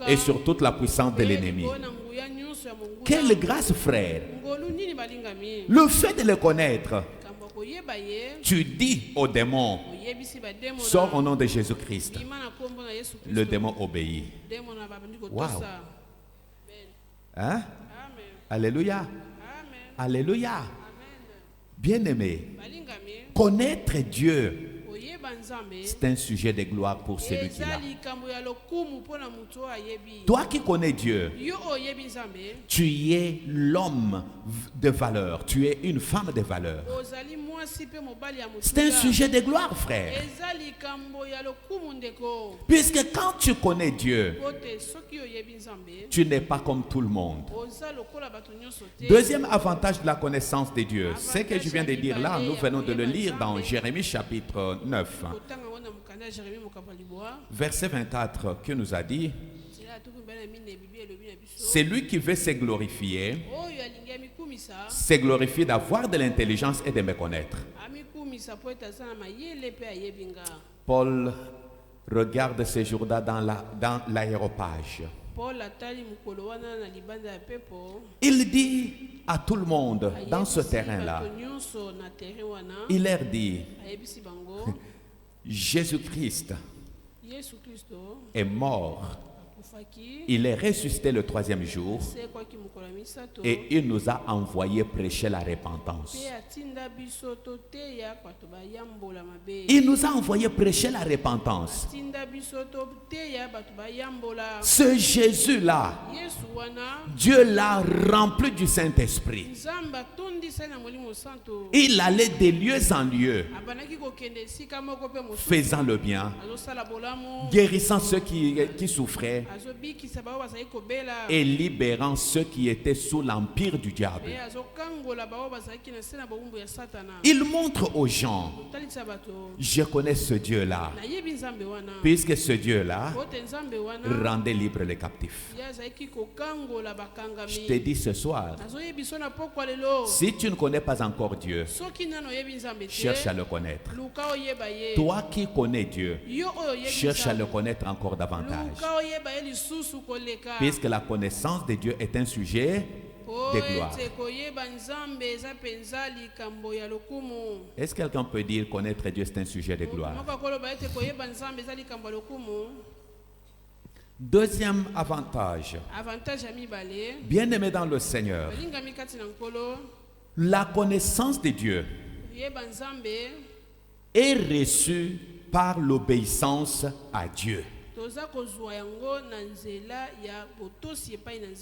et sur toute la puissance de l'ennemi. Quelle grâce, frère! Le fait de le connaître, tu dis au démon, sors au nom de Jésus-Christ. Le démon obéit. Wow. Hein? Alléluia. Alléluia. Bien-aimé, connaître Dieu, c'est un sujet de gloire pour celui qui l'a. Toi qui connais Dieu, tu es l'homme de valeur, tu es une femme de valeur. C'est un sujet de gloire, frère. Puisque quand tu connais Dieu, tu n'es pas comme tout le monde. Deuxième avantage de la connaissance de Dieu, ce que je viens de dire là, nous venons de le lire dans Jérémie chapitre 9, verset 24, que nous a dit: celui qui veut se glorifier, se glorifie d'avoir de l'intelligence et de me connaître. Paul regarde ces jours-là dans l'aéropage. Il dit à tout le monde dans ce terrain-là, il leur dit, Jésus-Christ est mort. Il est ressuscité le troisième jour et il nous a envoyé prêcher la repentance. Il nous a envoyé prêcher la repentance. Ce Jésus-là, Dieu l'a rempli du Saint-Esprit. Il allait de lieu en lieu, faisant le bien, guérissant ceux qui souffraient et libérant ceux qui étaient sous l'empire du diable. Il montre aux gens, je connais ce Dieu-là, puisque ce Dieu-là rendait libre les captifs. Je te dis ce soir, si tu ne connais pas encore Dieu, cherche à le connaître. Toi qui connais Dieu, cherche à le connaître encore davantage. Puisque la connaissance de Dieu est un sujet de gloire. Est-ce que quelqu'un peut dire connaître Dieu c'est un sujet de gloire? Deuxième avantage, bien-aimé dans le Seigneur, la connaissance de Dieu est reçue par l'obéissance à Dieu.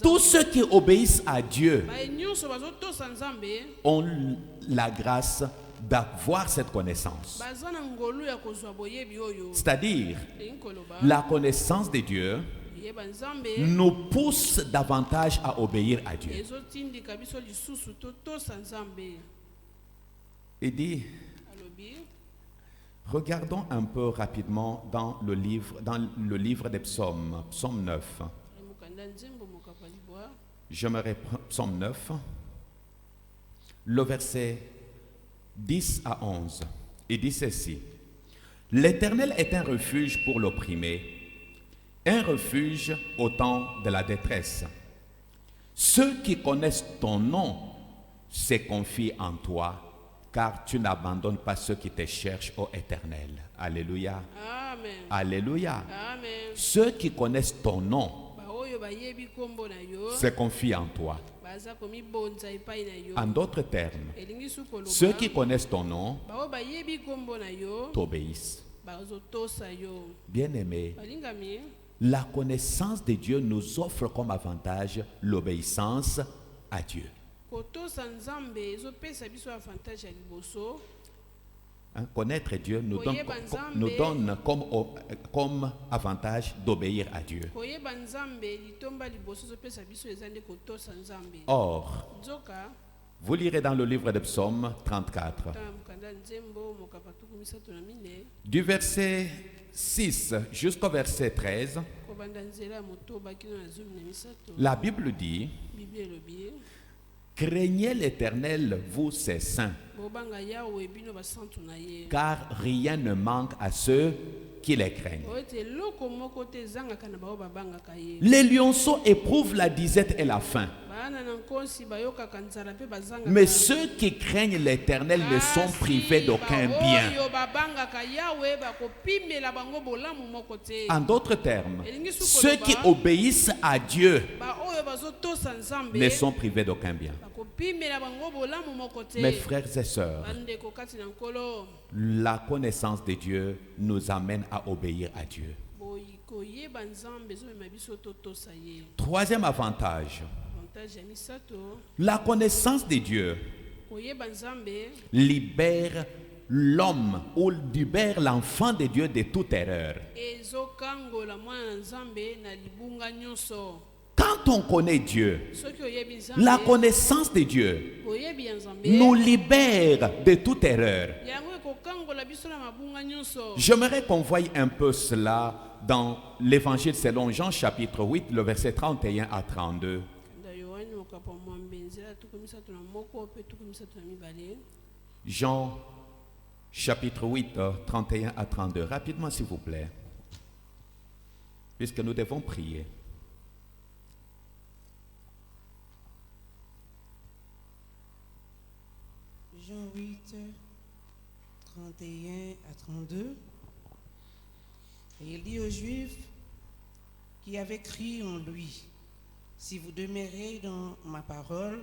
Tous ceux qui obéissent à Dieu ont la grâce d'avoir cette connaissance. C'est-à-dire, la connaissance de Dieu nous pousse davantage à obéir à Dieu. Il dit, regardons un peu rapidement dans le livre des psaumes, psaume 9. J'aimerais prendre psaume 9, le verset 10 à 11. Il dit ceci: l'Éternel est un refuge pour l'opprimé. Un refuge au temps de la détresse. Ceux qui connaissent ton nom se confient en toi, car tu n'abandonnes pas ceux qui te cherchent, ô Éternel. Alléluia. Amen. Alléluia. Amen. Ceux qui connaissent ton nom Baoyo bayebi kombo na yo, se confient en toi. baza komibonza epai na yo. En d'autres termes, Elingi sukoloba, ceux qui connaissent ton nom bao bayebi kombo na yo, t'obéissent. bazotosa yo. Bien-aimés, Balingami, la connaissance de Dieu nous offre comme avantage l'obéissance à Dieu. kotosa nzambe ezopesa biso avantage ya liboso. Hein, connaître Dieu nous donne comme avantage d'obéir à Dieu. Koyeba nzambe litomba liboso ezopesa biso eza nde kotosa nzambe. Or, Nzoka vous lirez dans le livre de Psaume 34, ta mukanda nzembo mokapatuku misato na mine, du verset 6 jusqu'au verset 13, kobanda nzela ya motoba kino na zomi na misato. la Bible dit: Bible elobi, craignez l'Éternel, vous ses saints, bobanga yawe bino basantu na ye. car rien ne manque à ceux qui les craignent. Oyo ete eloko moko te ezangaka na bao babangaka ye. Les lionceaux éprouvent la disette et la faim, Bana na nkosi bayokaka nzala mpe bazangaka. mais ceux qui craignent l'Éternel ne sont privés d'aucun bien. Oyo babangaka yawe bakopimela bango bolamu moko te. En d'autres termes, ceux qui obéissent à Dieu Ba oyo bazotosa nzambe ne sont privés d'aucun bien. bakopimela bango bolamu moko te. Mes frères et sœurs, bandeko kati na nkolo, la connaissance de Dieu nous amène à obéir à Dieu. koyeba nzambe ezomema biso totosa ye. Troisième avantage, Avantage ya misato, la connaissance de Dieu koyeba nzambe libère l'homme ou libère l'enfant de Dieu de toute erreur. ezokangola mwana na nzambe na libunga nyonso. Quand on connaît Dieu, Soki oyebi nzambe, la connaissance de Dieu oyebi ya nzambe, nous libère de toute erreur. yango ekokangola biso na mabunga nyonso. J'aimerais qu'on voie un peu cela dans l'évangile selon Jean chapitre 8, le verset 31 à 32. Nda Yohani mokapo mwambe nzela tuku misato na moko pe tuku misato na mibale. Jean chapitre 8, 31 à 32. Rapidement s'il vous plaît, puisque nous devons prier. Jean 8, 31 à 32. Et il dit aux Juifs qui avaient cru en lui: si vous demeurez dans ma parole,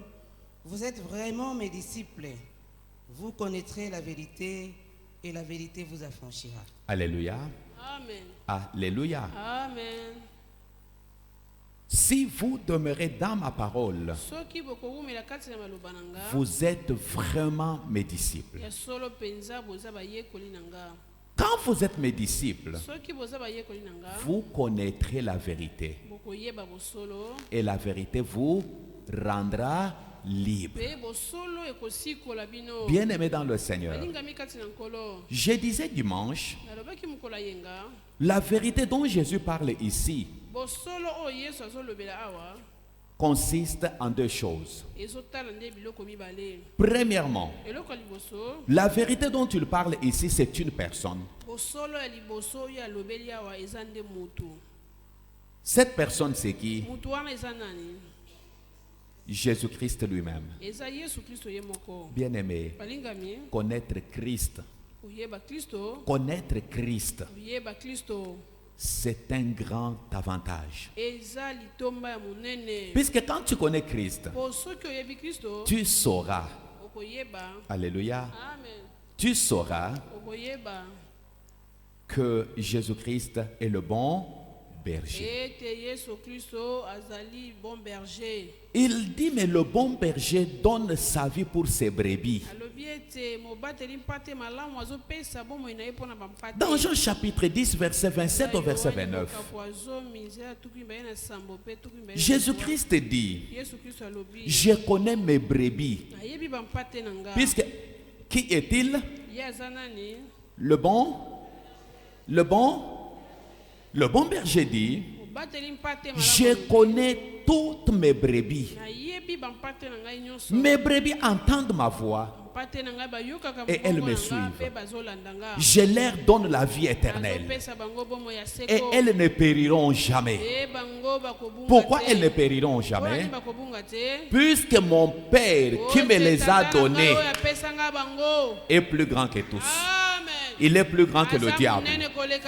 vous êtes vraiment mes disciples. Vous connaîtrez la vérité et la vérité vous affranchira. Alléluia. Amen. Alléluia. Amen. Si vous demeurez dans ma parole, Soki bokoumela kati na maloba na nga, vous êtes vraiment mes disciples. ya solo penza boza bayekoli na nga. Quand vous êtes mes disciples, Soki boza bayekoli na nga, vous connaîtrez la vérité bokoyeba bosolo, et la vérité vous rendra libre. pe bosolo ekosikola bino. Bien-aimés dans le Seigneur, Balingami kati na nkolo, je disais dimanche, nalobaki mokolo yenga, la vérité dont Jésus parle ici bosolo oyo Yesu azolobela awa consiste en deux choses. ezotala nde biloko mibale. Premièrement, Eloko ya liboso, la vérité dont il parle ici, c'est une personne. bosolo ya liboso oyo alobeli awa eza nde mutu. Cette personne, c'est qui? Mutu wana eza nani? Jésus-Christ lui-même. Eza Yesu Kristo ye moko. Bien-aimé, Balingami, connaître Christ, oyeba Kristo, connaître Christ, oyeba Kristo, c'est un grand avantage. eza litomba ya monene. Puisque quand tu connais Christ, Po soki oyebi Kristo, tu sauras, okoyeba. alléluia, Amen. tu sauras Okoyeba que Jésus-Christ est le bon berger. ete Yesu Kristo azali bon berger. Il dit, mais le bon berger donne sa vie pour ses brebis. Alobi ete mobateli mpate malamu azopesa bomoi na ye mpona bampate. Dans Jean chapitre 10, verset 27 au verset 29, Jésus-Christ dit, Yesu Kristo alobi, je connais mes brebis. nayebi bampate na nga. Puisque, qui est-il? Ye aza nani? Le bon berger dit, Mobateli mpate je malamu. connais toutes mes brebis. Nayebi bampate na ngai nyonso. Mes brebis entendent ma voix et elles me suivent. Je leur donne la vie éternelle et elles ne périront jamais. Pourquoi elles ne périront jamais? Puisque mon Père qui me les a donnés est plus grand que tous. Il est plus grand que le diable.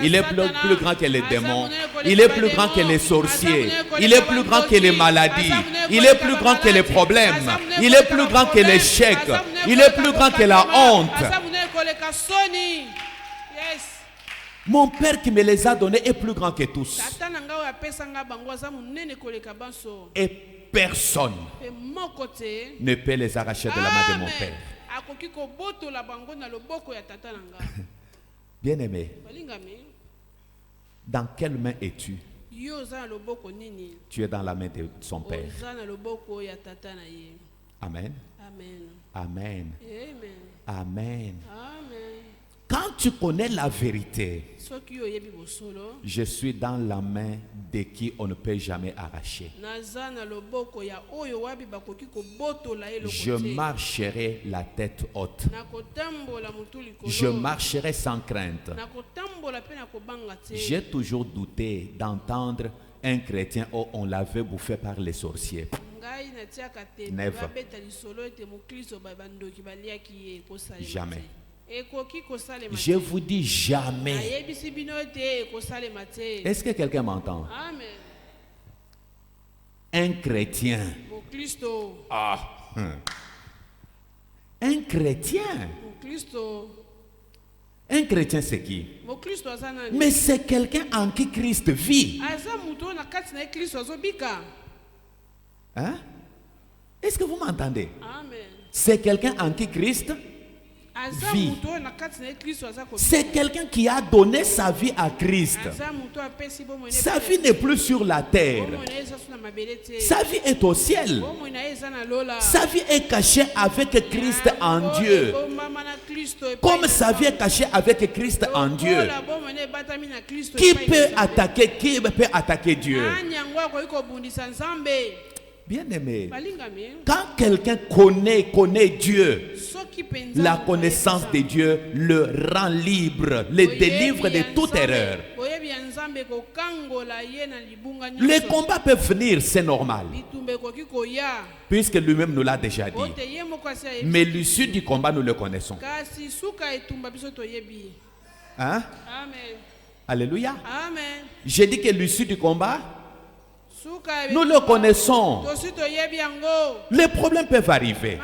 Il est plus grand que les démons. Il est plus grand que les sorciers. Il est plus grand que les maladies. Il est plus grand que les problèmes. Il est plus grand que l'échec. Il est plus grand que la honte. Mon Père qui me les a donnés est plus grand que tous. Et personne ne peut les arracher de la main de mon Père. Bien-aimé, dans quelle main es-tu? Tu es dans la main de son Père. Amen. Amen. Amen. Quand tu connais la vérité, je suis dans la main de qui on ne peut jamais arracher. Je marcherai la tête haute. Je marcherai sans crainte. J'ai toujours douté d'entendre un chrétien, oh, on l'avait bouffé par les sorciers. Never. Jamais. Je vous dis jamais. Est-ce que quelqu'un m'entend? Un chrétien. Un chrétien. Un chrétien c'est qui? Mais c'est quelqu'un en qui Christ vit. Hein? Est-ce que vous m'entendez? C'est quelqu'un en qui Christ vit. C'est quelqu'un qui a donné sa vie à Christ. Sa vie n'est plus sur la terre. Sa vie est au ciel. Sa vie est cachée avec Christ en Dieu. Comme sa vie est cachée avec Christ en Dieu. Qui peut attaquer Dieu? Bien-aimé, quand quelqu'un connaît Dieu, la connaissance de Dieu le rend libre, le délivre de toute erreur. Les combats peuvent venir, c'est normal, puisque lui-même nous l'a déjà dit. Mais l'issue du combat, nous le connaissons. Hein? Alléluia. J'ai dit que l'issue du combat, nous le connaissons. Les problèmes peuvent arriver,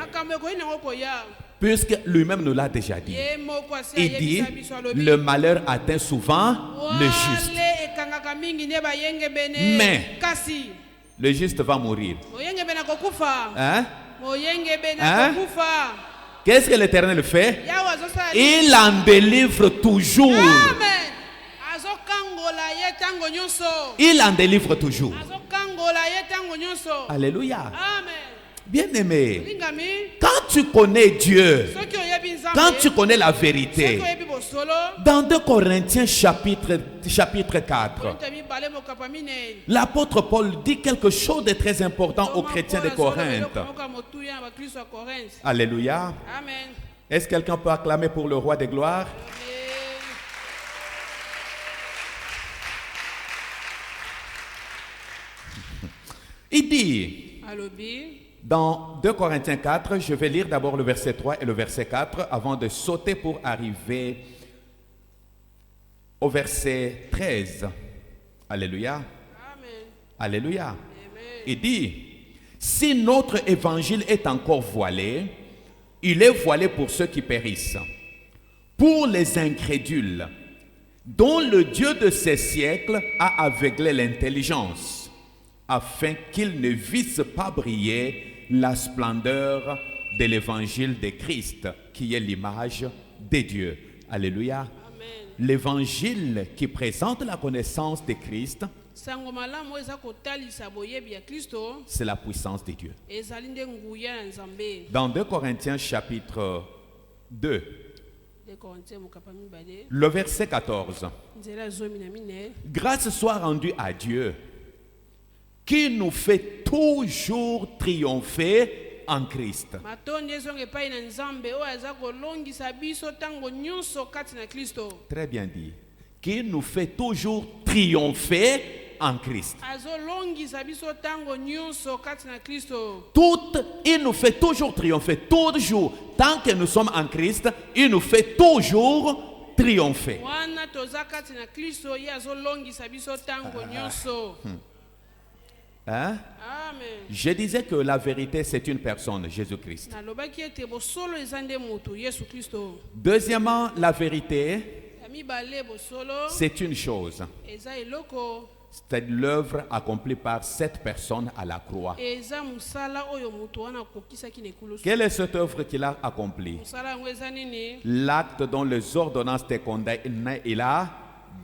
puisque lui-même nous l'a déjà dit. Il dit, le malheur atteint souvent le juste. Mais le juste va mourir. Hein? Hein? Qu'est-ce que l'Éternel fait? Il en délivre toujours. Il en délivre toujours. Alléluia. Bien-aimé, quand tu connais Dieu, quand tu connais la vérité, dans 2 Corinthiens chapitre 4, l'apôtre Paul dit quelque chose de très important aux chrétiens de Corinthe. Alléluia. Est-ce que quelqu'un peut acclamer pour le roi des gloires? Il dit, dans 2 Corinthiens 4, je vais lire d'abord le verset 3 et le verset 4 avant de sauter pour arriver au verset 13. Alléluia. Amen. Alléluia. Amen. Il dit, si notre évangile est encore voilé, il est voilé pour ceux qui périssent, pour les incrédules, dont le Dieu de ces siècles a aveuglé l'intelligence, afin qu'ils ne vissent pas briller la splendeur de l'évangile de Christ, qui est l'image de Dieu. Alléluia. L'évangile qui présente la connaissance de Christ, c'est la puissance de Dieu. Dans 2 Corinthiens chapitre 2, le verset 14, grâce soit rendue à Dieu, qui nous fait toujours triompher en Christ. matondi ezonga epai na nzambe oyo aza kolongisa biso ntango nyonso kati na Kristo. Très bien dit. Qui nous fait toujours triompher en Christ. azolongisa biso ntango nyonso kati na Kristo. Il nous fait toujours triompher, toujours. Tant que nous sommes en Christ, il nous fait toujours triompher. wana toza kati na Kristo ye azolongisa biso ntango nyonso. Hein? Amen. Je disais que la vérité, c'est une personne, Jésus-Christ. nalobaki ete bosolo eza nde moto Yesu Kristo. Deuxièmement, la vérité, ya mibale bosolo c'est une chose. eza eloko C'est l'œuvre accomplie par cette personne à la croix. eza mosala oyo moto wana akokisaki na ekulusu. Quelle est cette œuvre qu'il a accomplie? mosala yango eza nini? L'acte dont les ordonnances te condamnent, il a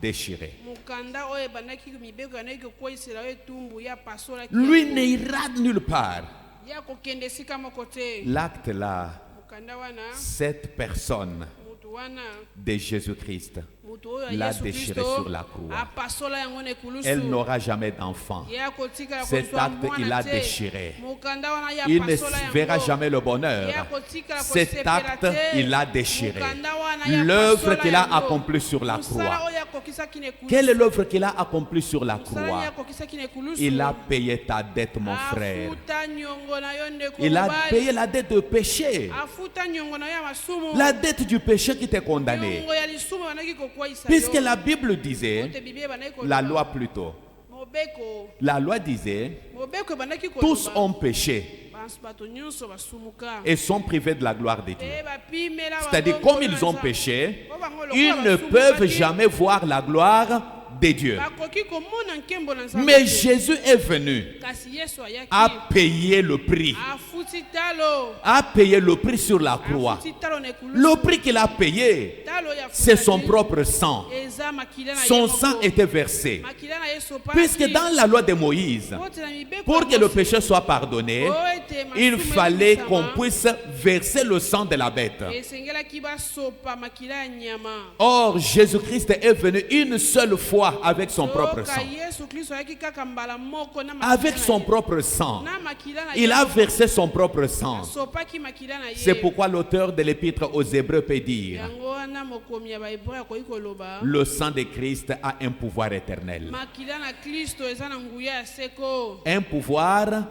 déchiré. mokanda oyo ebandaki mibeko yanaki kokweyisela oyo etumbu ya pasolaki Lui n'ira nulle part. ya kokende esika moko te. L'acte là, mokanda wana cette personne moto wana de Jésus-Christ moto oyo l'a ya Yesu déchiré Kristo sur la croix. apasola yango na ekulusu. Elle n'aura jamais d'enfant. ye akotikala Cet kozwa acte, il mwana a te. déchiré. mokanda wana ye Il ne apasola yango. verra jamais le bonheur. ye akotikala Cet kosepela acte, te. il a déchiré. mokanda wana ye L'œuvre apasola qu'il a yango. accomplie sur la mosala croix. oyo akokisaki na ekulusu. Quelle est l'œuvre qu'il a accomplie sur la mosala ye croix? akokisaki na ekulusu. Il a payé ta dette, mon frère. afuta nyongo na yo ndeko Il a mobali. payé la dette de péché. afuta nyongo na yo ya masumu. La dette du péché qui t'est condamné. nyongo ya lisumu bandaki kokweyisa Puisque yo. la Bible disait, Ote Biblia bandaki koloba. la loi plutôt, mobeko la loi disait, mobeko ebandaki tous koloba. ont péché bato nyonso basumuka. et sont privés de la gloire de Dieu. Pe bapimela C'est-à-dire, bango comme ils ont na péché, Nzambe. Po bango lokola ils ne basumukaki, peuvent jamais voir la gloire de Dieu. bakoki komona nkembo na Nzambe Mais te. Jésus est venu, Kasi Yesu ayaki a payé le prix, afuti talo a payé le prix sur la croix. afuti talo na ekulusu. Le prix qu'il a payé, Talo ya c'est futaki, son propre sang. eza makila na ye Son moko. sang était versé. Makila na Yesu opaki. Puisque dans la loi de Moïse, Pote na mibeko pour ya que le Mose, péché soit pardonné, po ete il masumu fallait ebikisama, qu'on puisse verser le sang de la bête. esengelaki basopa makila ya nyama. Or, Jésus-Christ est venu une seule fois avec son propre Soka sang. Yesu Kristo ayaki kaka mbala moko na makila Avec na son ye. propre sang. Na makila na Il ye a moko. versé son propre sang. Asopaki makila na ye. C'est pourquoi l'auteur de l'épître aux Hébreux peut dire, yango wana mokomi ya bahébreu akoki koloba le sang de Christ a un pouvoir éternel. makila na Kristo eza na nguya ya seko. Un pouvoir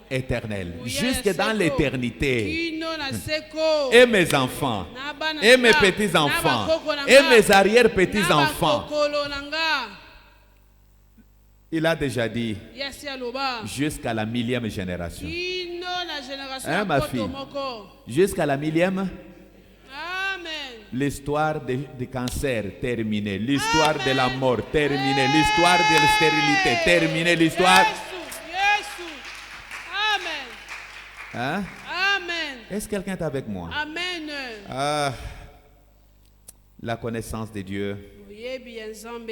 éternel. Nguya ya Jusque dans seko. l'éternité. Kino na seko. Et mes enfants. Na bana Et mes nga, petits-enfants. na bakoko na Et nga, mes arrière-petits-enfants. na bakokolo na nga. Il a déjà dit, Yasi aloba jusqu'à la 1000e génération. kino na génération Hein, ya ma poto fille? moko. Jusqu'à la 1000e, Amen. l'histoire du cancer terminée, l'histoire de la mort terminée, l'histoire de la stérilité terminée, l'histoire... Yesu. Amen. Hein? Amen. Est-ce que quelqu'un est avec moi? Amen. Ah, la connaissance de Dieu Oyebi ya Nzambe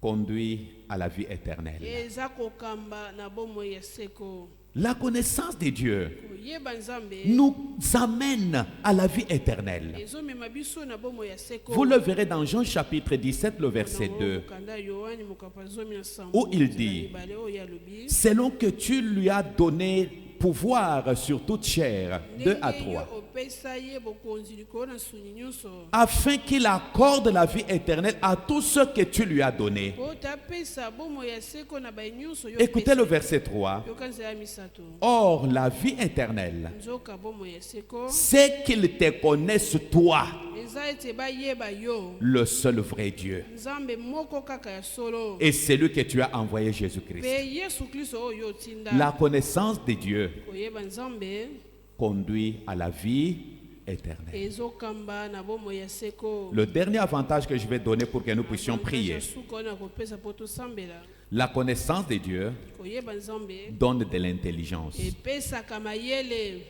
conduit à la vie éternelle. eza kokamba na bomoi ya seko. La connaissance de Dieu Oyeba Nzambe nous amène à la vie éternelle. ezomema biso na bomoi ya seko. Vous le verrez dans Jean chapitre 17, le verset 2, Mokanda Yohani mokapa zomi na sambo, où il nzela dit, mibale oyo alobi, selon que tu lui as donné pouvoir sur toute chair, 2 à ndenge 3, yo opesa ye bokonzi likolo na suni nyonso afin qu'il accorde la vie éternelle à tous ceux que tu lui as donnés. po tapesa bomoi ya seko na bai nyonso yo Écoutez le verset 3. yoka nzela ya misato. Or, la vie éternelle, Nzoka bomoi ya seko c'est qu'ils te connaissent toi, eza ete bayeba yo le seul vrai Dieu, Nzambe moko kaka ya solo et celui que tu as envoyé Jésus-Christ. pe Yesu Kristo oyo otinda. La connaissance de Dieu koyeba Nzambe conduit à la vie éternelle. ezokamba na bomoi ya seko. Le dernier avantage que je vais donner pour que nous puissions prier, suka oyo nakopesa po tosambela. la connaissance de Dieu koyeba Nzambe donne de l'intelligence. epesaka mayele.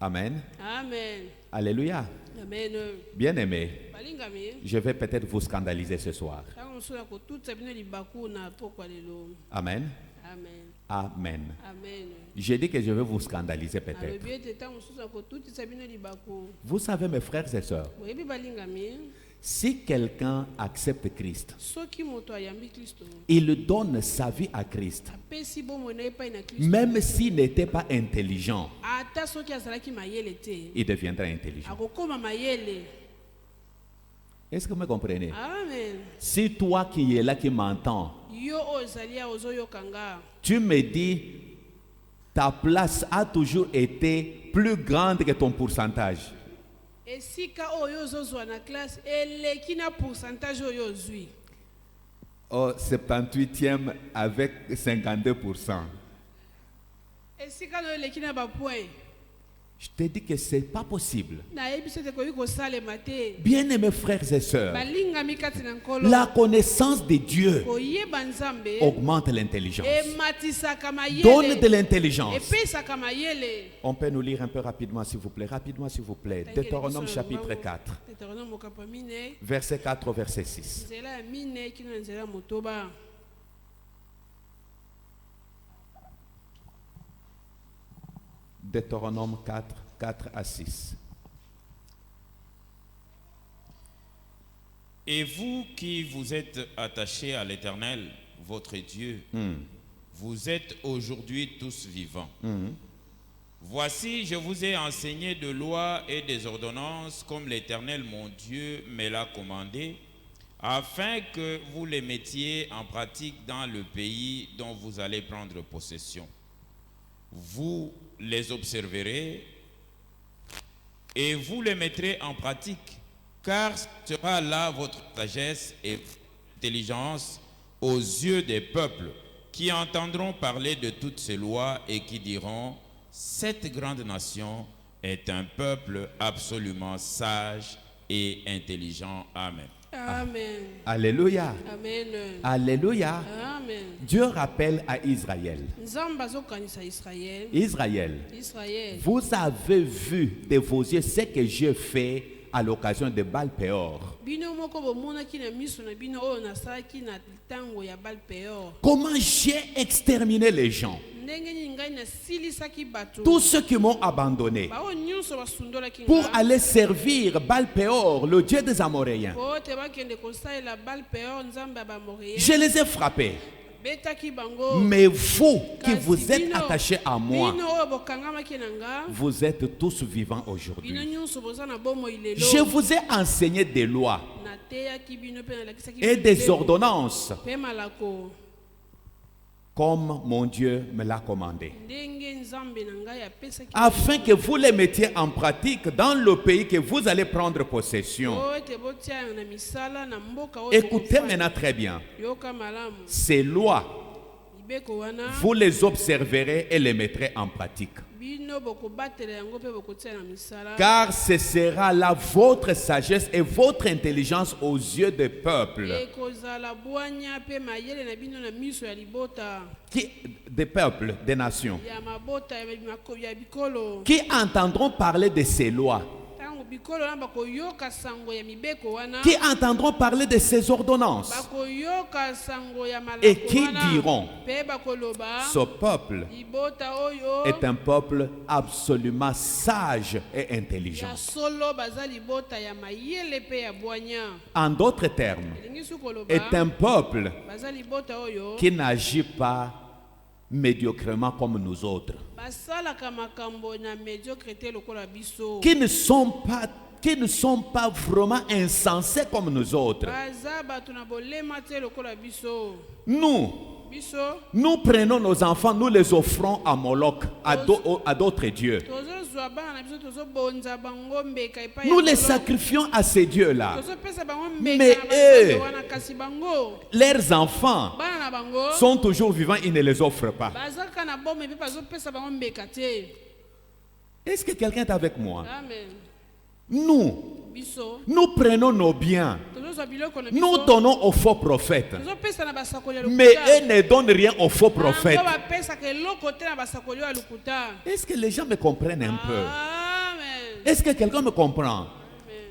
Amen. Amen. Alléluia. Amen. Bien-aimés, balingami je vais peut-être vous scandaliser ce soir. ntango mosusu nakotutisa bino libaku na pokwa lelo. Amen. Amen. Amen. Amen. J'ai dit que je vais vous scandaliser peut-être. alobi ete ntango mosusu nakotutisa bino libaku. Vous savez, mes frères et sœurs, boyebi balingami Si quelqu'un accepte Christ, soki moto ayambi Kristo il donne sa vie à Christ, apesi bomoi na ye epai na Kristo, même s'il n'était pas intelligent, ata soki azalaki mayele te il deviendra intelligent. akokoma mayele. Est-ce que vous me comprenez? Amen. Si toi qui es là, qui m'entends, Yo oyo ozali awa ozoyoka nga, tu me dis, ta place a toujours été plus grande que ton pourcentage. esika oyo ozozwa na classe eleki na pourcentage oyo ozwi. Au 78e avec 52%. Esika no eleki na bapoint. Je te dis que ce n'est pas possible. Nayebi se te koki kosalema te. Bien-aimés frères et sœurs, Balingami kati na nkolo. la connaissance de Dieu Koyeba Nzambe augmente l'intelligence. ematisaka mayele. Donne de l'intelligence. Epesaka mayele. On peut nous lire un peu rapidement, s'il vous plaît. Rapidement, s'il vous plaît. Deutéronome chapitre 4, Deutéronome mokapa mine. verset 4 au verset 6. Nzela ya mine kino na nzela ya motoba. Deutéronome 4, 4 à 6. Et vous qui vous êtes attachés à l'Éternel, votre Dieu, vous êtes aujourd'hui tous vivants. Voici, je vous ai enseigné de lois et des ordonnances comme l'Éternel mon Dieu me l'a commandé, afin que vous les mettiez en pratique dans le pays dont vous allez prendre possession. Vous les observerez et vous les mettrez en pratique, car sera là votre sagesse et intelligence aux yeux des peuples qui entendront parler de toutes ces lois et qui diront: cette grande nation est un peuple absolument sage et intelligent. Amen. Amen. Alléluia. Amen. Alléluia. Amen. Dieu rappelle à Israël. Nzambe azokanisa Israël. Israël, Israël. vous avez vu de vos yeux ce que j'ai fait à l'occasion de Baal-Péor. Bino moko bomonaki na miso na bino oyo nasalaki na tango ya Baal-Péor. Comment j'ai exterminé les gens, Ndenge nini ngai nasilisaki bato. tous ceux qui m'ont abandonné, Bao nyonso basundolaki nga. pour aller servir Baal-Péor, le dieu des Amoréens. Po te bakende kosalela Baal-Péor nzambe ya bamoréen. Je les ai frappés. Betaki bango. Mais vous qui Kasi vous êtes bino- attachés à moi, bino oyo bokangamaki na nga. vous êtes tous vivants Bino aujourd'hui. nyonso boza na bomoi lelo. Je vous ai enseigné des lois Nateyaki bino pe nalakisaki et bino des mileko. ordonnances Pe malako. comme mon Dieu me l'a commandé, Ndenge nzambe na ngai apesaki. afin que vous les mettiez en pratique dans le pays que vous allez prendre possession. Oyo te botia na misala na mboka oyo. Écoutez maintenant très bien. Yoka malamu. Ces lois, Libeko wana. vous les observerez et les mettrez en pratique. Bino bokobatela yango pe bokotia na misala. Car ce sera là votre sagesse et votre intelligence aux yeux des peuples. Ekozala bwanya pe mayele na bino na miso ya libota. Des peuples, des nations, Ya mabota ya bikolo. qui entendront parler de ces lois, Tango bikolo na bakoyoka sango ya mibeko wana. qui entendront parler de ces ordonnances, Bakoyoka sango ya malako et qui wana. diront: Pe bakoloba. ce peuple Libota oyo. est un peuple absolument sage et intelligent. Ya solo baza libota ya mayele pe ya bwanya. En d'autres termes, Elingi su koloba. est un peuple Baza libota oyo. qui n'agit pas médiocrement comme nous autres, Basalaka makambo na médiocrité lokola biso. qui ne sont pas vraiment insensés comme nous autres. Baza bato na bolema te lokola biso. Biso. Nous prenons nos enfants, nous les offrons à Moloch, à d'autres dieux. Tozozwa bana na biso tozobonza bango mbeka epai ya Nous les Moloch. sacrifions à ces dieux-là. Tozopesa bango Mais mbeka na eux, bango wana kasi bango. leurs enfants Bana na bango. sont toujours vivants, ils ne les offrent pas. Baza kaka na bombe pe bazopesa bango mbeka te. Est-ce que quelqu'un est avec moi? Amen. Biso. Nous prenons nos biens, Tozozwa biloko na nous biso. donnons aux faux prophètes. Tozopesa na basakoli ya Mais lokuta. eux ne donnent rien aux faux prophètes. Bango bapesaka eloko te na basakoli ya lokuta. Est-ce que les gens me comprennent un peu? Amen. Est-ce que quelqu'un me comprend?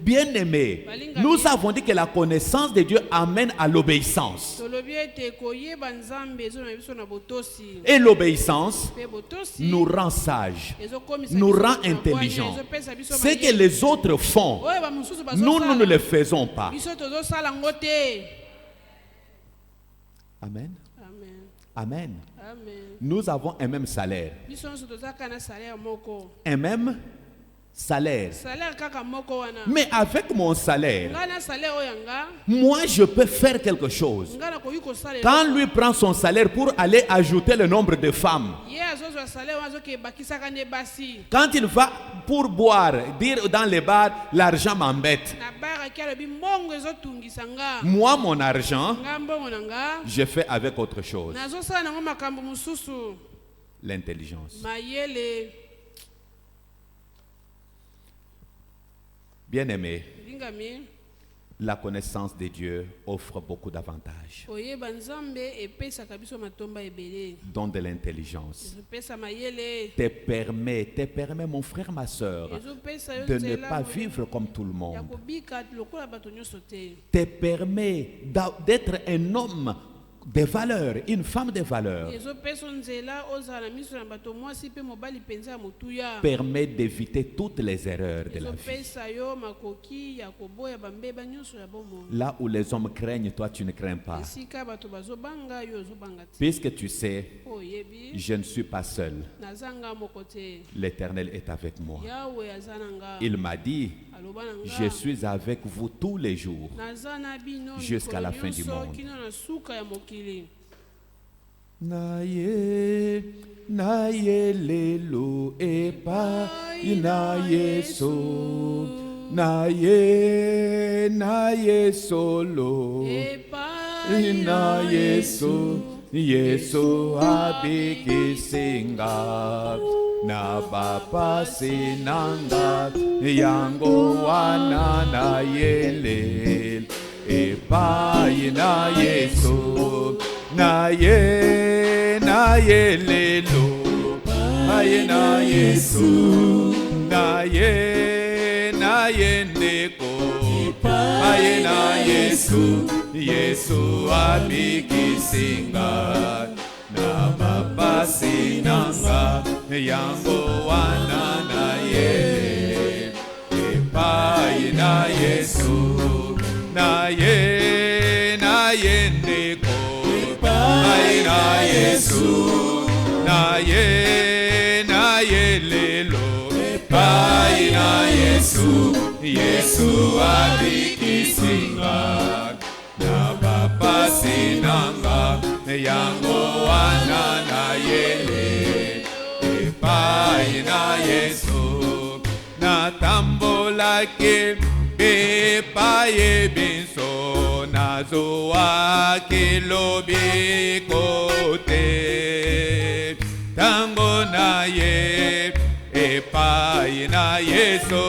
Bien-aimés, nous avons dit que la connaissance de Dieu amène à l'obéissance. Et l'obéissance nous rend sages, nous rend intelligents. Ce que les autres font, nous ne le faisons pas. Amen. Amen. Nous avons un même salaire. Un même salaire. Mais avec mon salaire, moi je peux faire quelque chose. Quand lui prend son salaire pour aller ajouter le nombre de femmes, quand il va pour boire, dire dans les bars, l'argent m'embête. Moi, mon argent, je fais avec autre chose. L'intelligence. Bien-aimé, la connaissance de Dieu offre beaucoup d'avantages, dont de l'intelligence. Te permet, mon frère, ma soeur, de ne pas vivre comme tout le monde. Te permet d'être un homme de valeur, une femme de valeur. Permet d'éviter toutes les erreurs de la vie. Là où les hommes craignent, toi tu ne crains pas. Puisque tu sais, je ne suis pas seul. L'Éternel est avec moi. Il m'a dit, je suis avec vous tous les jours jusqu'à la fin du monde. Naye lelo epa ina yeso. Naye solo ina yeso. Yeso abiki singa na baba sinanga yango wana na yele epa ina yeso. Naye lelo aye na yesu. Naye ndeko aye na yesu. Yesu abiki singa na baba sinanga yango wana na yele epai na yesu. Naye ndeko aye na yesu. Naye lelo epai na yesu. Yesu abiki singa na baba sinanga yango wana na yele epai na yesu. Na tambola ke epai binso nazo akilobi kote tango na ye epai na yesu.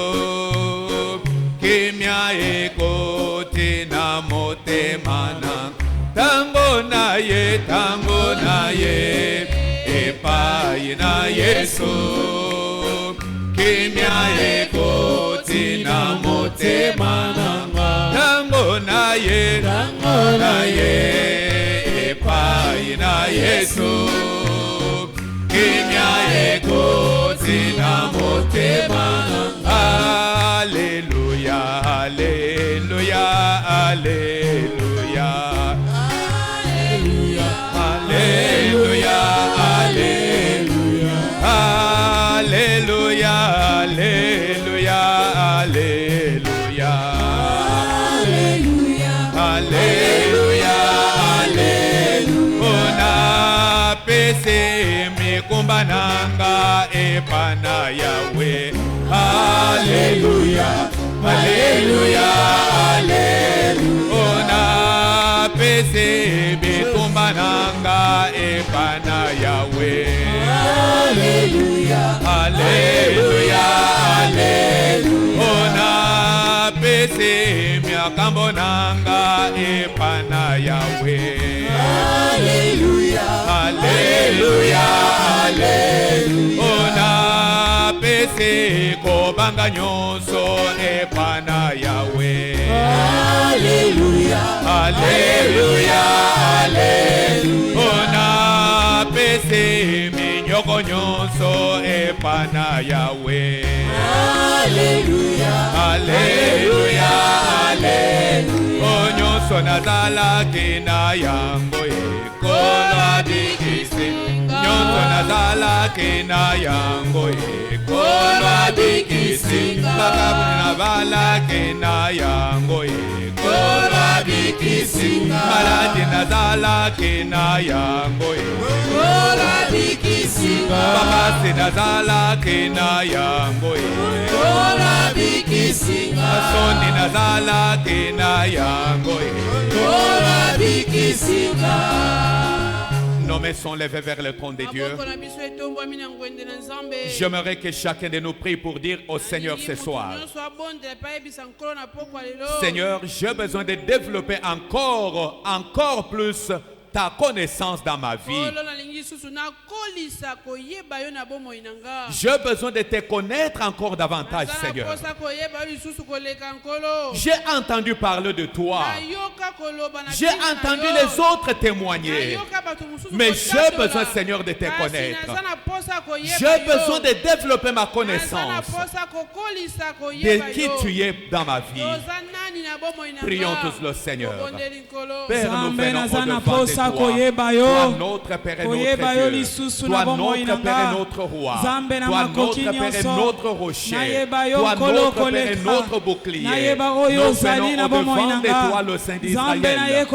Kimia ekote na motemana tango na ye epai na yesu. Kimia ekote na motemana tango na ye epai na yesu. Kimia ekote na motemana. Alleluia, alleluia, alleluia. Alleluia, alleluia, alleluia. Alleluia, alleluia, alleluia. Alleluia, alleluia. Ona pese mi kumbananga epana Yahweh. Alleluia, alleluia, alleluia. Ona pese bitumbananga epana Yahweh. Alleluia, alleluia, alleluia. Ona pese miakambonanga epana Yahweh. Alleluia, alleluia, alleluia. Ona pese kobanga nyonso epana Yahweh. Alléluia, Alléluia. On a baissé minyoko nyonso epana Yahweh. Alléluia, Alléluia, Alléluia. O nyonso nazalaki na yango ekolo abikisi. Nyonso nazalaki na yango ekolo abikisi. Bakabuni nabalaki na yango ekolo abikisi. Maladi nazalaki na yango ekolo abikisi. Bakasi nazalaki na yango ekolo abikisi. Soni nazalaki na yango ekolo abikisi. Nos mains sont levées vers le trône de Dieu. J'aimerais que chacun de nous prie pour dire au Seigneur ce soir: Seigneur, j'ai besoin de développer encore plus ta connaissance dans ma vie. J'ai besoin de te connaître encore davantage, Seigneur. J'ai entendu parler de toi. J'ai entendu les autres témoigner. Mais j'ai besoin, Seigneur, de te connaître. J'ai besoin de développer ma connaissance de qui tu es dans ma vie. Prions tous le Seigneur. Père, nous venons au-devant de toi. Toi, notre Père et notre Dieu. Toi, notre Père et notre Roi. Toi, notre Père et notre rocher. Toi, notre Père et notre bouclier. Nous venons au-devant de toi, le Saint d'Israël.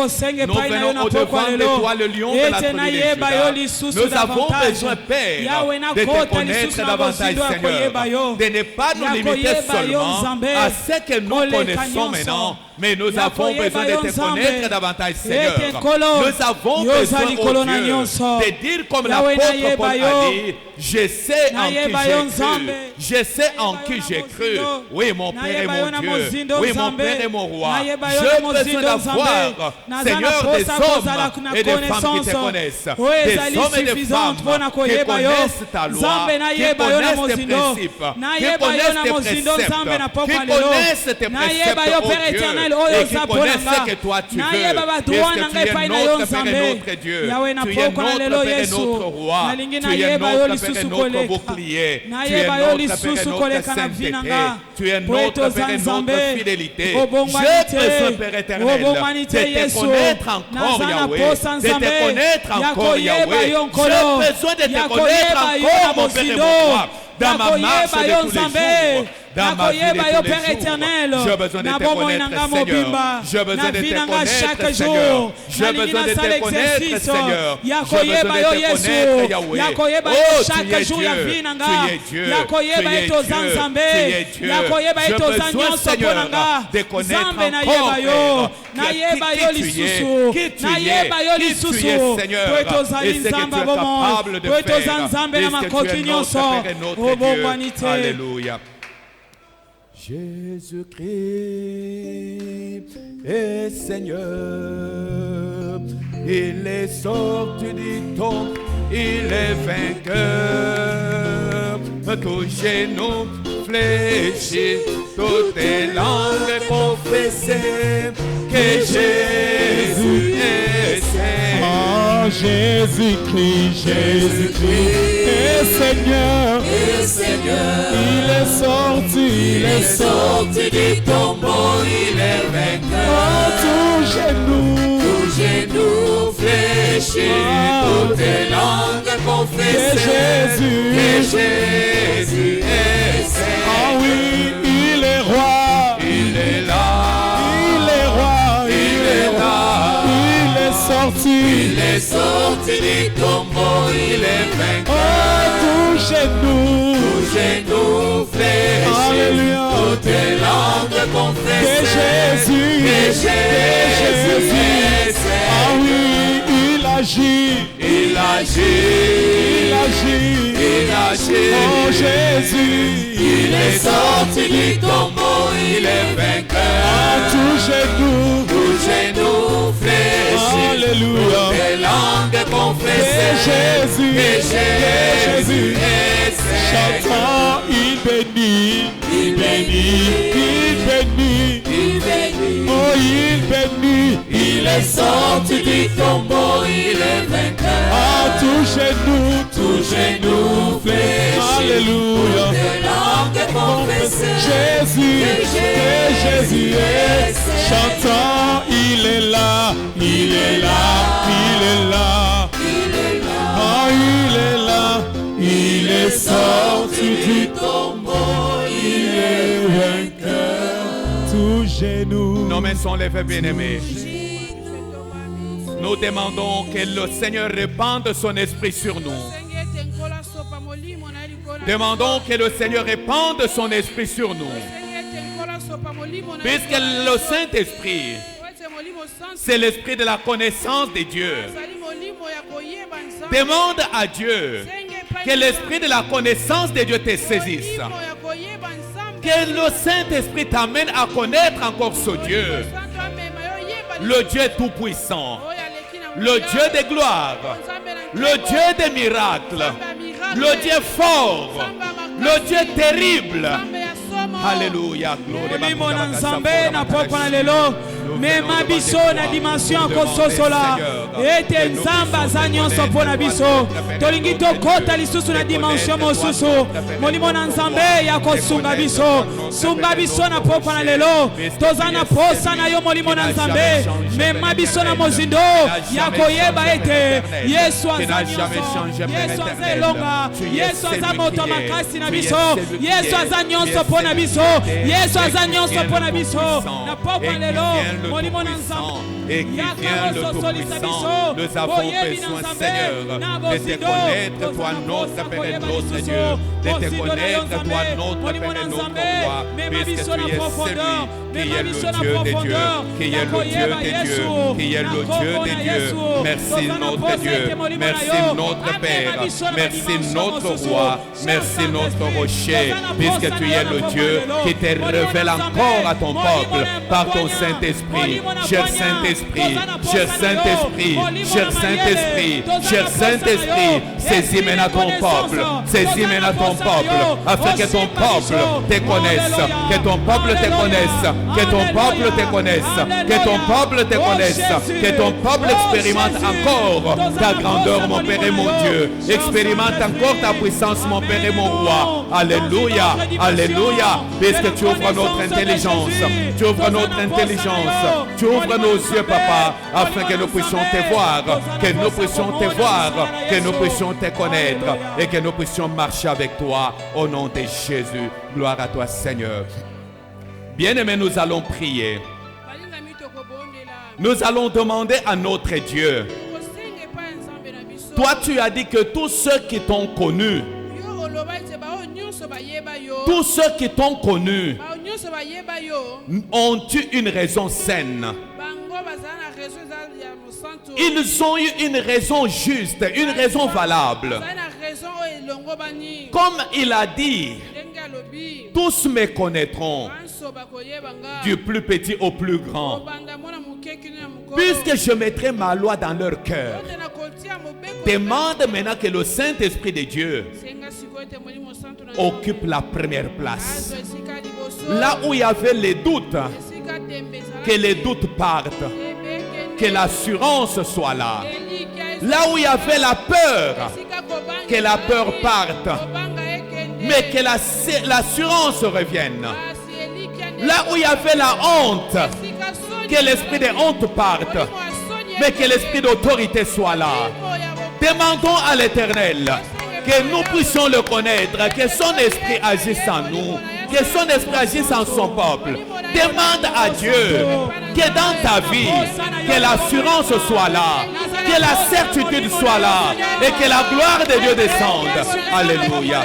Nous venons au-devant de toi, le lion de la tribu de Juda. Nous avons besoin, Père, de te connaître davantage, Seigneur. De ne pas nous limiter seulement à ce que nous connaissons maintenant, mais nous avons besoin de te connaître davantage, Seigneur. Nous avons besoin, oh Dieu, de dire comme l'apôtre Paul a dit: je sais en qui j'ai cru. Je sais en qui j'ai cru. Oui, mon Père et mon Dieu. Oui, mon Père et mon Roi. J'ai besoin d'avoir, Seigneur, des hommes et des femmes qui te connaissent. Des hommes et des femmes qui connaissent ta loi, qui connaissent tes principes, qui connaissent tes préceptes, qui connaissent tes préceptes, oh Dieu, et qui connaissent ce que toi tu veux. Parce que tu es notre Père et notre Dieu. Tu es notre Père et notre Roi. Tu es notre Père et notre bouclier. Tu es notre Père et notre sainteté. Tu es notre Père et notre fidélité. J'ai besoin, Père éternel, de te connaître encore, Yahweh. De te connaître encore, Yahweh. J'ai besoin de te connaître encore, mon Père et mon Roi. Dans ma marche de tous les jours. Dans ma vie de tous les jours, j'ai besoin de te connaître, Seigneur. J'ai besoin de te connaître, Seigneur. J'ai besoin de te connaître, Seigneur. J'ai besoin de te connaître, Yahweh. Oh, tu es Dieu. Tu es Dieu. Tu es Dieu. Tu es Dieu. J'ai besoin, Seigneur, de connaître encore, qui tu es, Seigneur, et ce que tu es capable de faire, puisque tu es notre Père et notre Dieu. Alléluia. Jésus-Christ est Seigneur, il est sorti du tombe, il est vainqueur. Tous genoux fléchis, toutes les langues confessées que Jésus est Seigneur. Oh, Jésus-Christ, Jésus-Christ est Seigneur, il est sorti du tombeau, il est vainqueur. Oh, tout genou fléchis, toutes les langues confessées que Jésus est Seigneur. Ah oui, il est roi, il est là, il est roi, il est là, il est sorti du tombeau, il est vainqueur. Oh, tout genou fléchis, toutes les langues confessées que Jésus est Seigneur. Ah oui, il agit, il agit. Oh, Jésus, il est sorti du tombeau, il est vainqueur. Ah, tout genou fléchis, alléluia, toutes les langues confessées que Jésus est Seigneur. Chantant, il bénit, béni. Oh, il bénit. Il est sorti du tombeau, il est vainqueur. Ah, tout genou fléchit. Alléluia. Toutes langues confesser. Jésus, Jésus est. Chantant, il est là, il est là, il est là. Ah, il est là, il est sorti du tombeau, il est vainqueur. Tout genou. Nos mains sont levées, bien-aimés. Nous demandons que le Seigneur répande son esprit sur nous. Demandons que le Seigneur répande son esprit sur nous. Puisque le Saint-Esprit, c'est l'esprit de la connaissance de Dieu. Demande à Dieu que l'esprit de la connaissance de Dieu te saisisse. Que le Saint-Esprit t'amène à connaître encore ce Dieu. Le Dieu tout-puissant. Le Dieu de gloire. Le Dieu des miracles. Le Dieu fort. Le Dieu terrible. Alléluia. mema biso na dimension kososola ete nzamba za nyonso mpona biso tolingi tokota lisusu na dimension mosusu molimo na nzambe ya kosunga biso na pokwa na lelo toza na posa na yo molimo na nzambe mema biso na mozindo ya koyeba ete Yesu aza nyonso Yesu aza elonga Yesu aza moto makasi na biso Yesu aza nyonso mpona biso Yesu aza nyonso mpona biso na pokwa lelo molimo na nzambe et qui vient le Tout-Puissant. Nous avons besoin, Seigneur, de te connaître, toi notre Père et notre Dieu, de te connaître, toi notre Père et notre Roi, puisque tu es celui qui est le Dieu des dieux, qui est le Dieu des dieux, qui est le Dieu des dieux. Merci notre Dieu, merci notre Père, merci notre Roi, merci notre Rocher, puisque tu es le Dieu qui te révèle encore à ton peuple par ton Saint-Esprit. Cher Saint-Esprit, cher Saint-Esprit, cher Saint-Esprit, cher Saint-Esprit, saisis maintenant ton peuple, saisis maintenant ton peuple, afin que ton peuple te connaisse, que ton peuple te connaisse, que ton peuple te connaisse, que ton peuple te connaisse, que ton peuple expérimente encore ta grandeur, mon Père et mon Dieu, expérimente encore ta puissance, mon Père et mon Roi. Alléluia, alléluia, puisque tu ouvres notre intelligence, tu ouvres notre intelligence, tu ouvres nos yeux, Papa, afin que nous puissions te voir, que nous puissions te voir, que nous puissions te connaître et que nous puissions marcher avec toi au nom de Jésus. Gloire à toi, Seigneur. Bien-aimés, nous allons prier. Nous allons demander à notre Dieu. Toi, tu as dit que tous ceux qui t'ont connu, tous ceux qui t'ont connu ont eu une raison saine. Ils ont eu une raison juste, une raison valable. Comme il a dit, tous me connaîtront, du plus petit au plus grand, puisque je mettrai ma loi dans leur cœur. Demande maintenant que le Saint-Esprit de Dieu occupe la première place. Là où il y avait les doutes, que les doutes partent, que l'assurance soit là. Là où il y avait la peur, que la peur parte, mais que l'assurance revienne. Là où il y avait la honte, que l'esprit de honte parte, mais que l'esprit d'autorité soit là. Demandons à l'Éternel que nous puissions le connaître, que son esprit agisse en nous, que son esprit agisse en son peuple. Demande à Dieu que dans ta vie, que l'assurance soit là, que la certitude soit là et que la gloire de Dieu descende. Alléluia.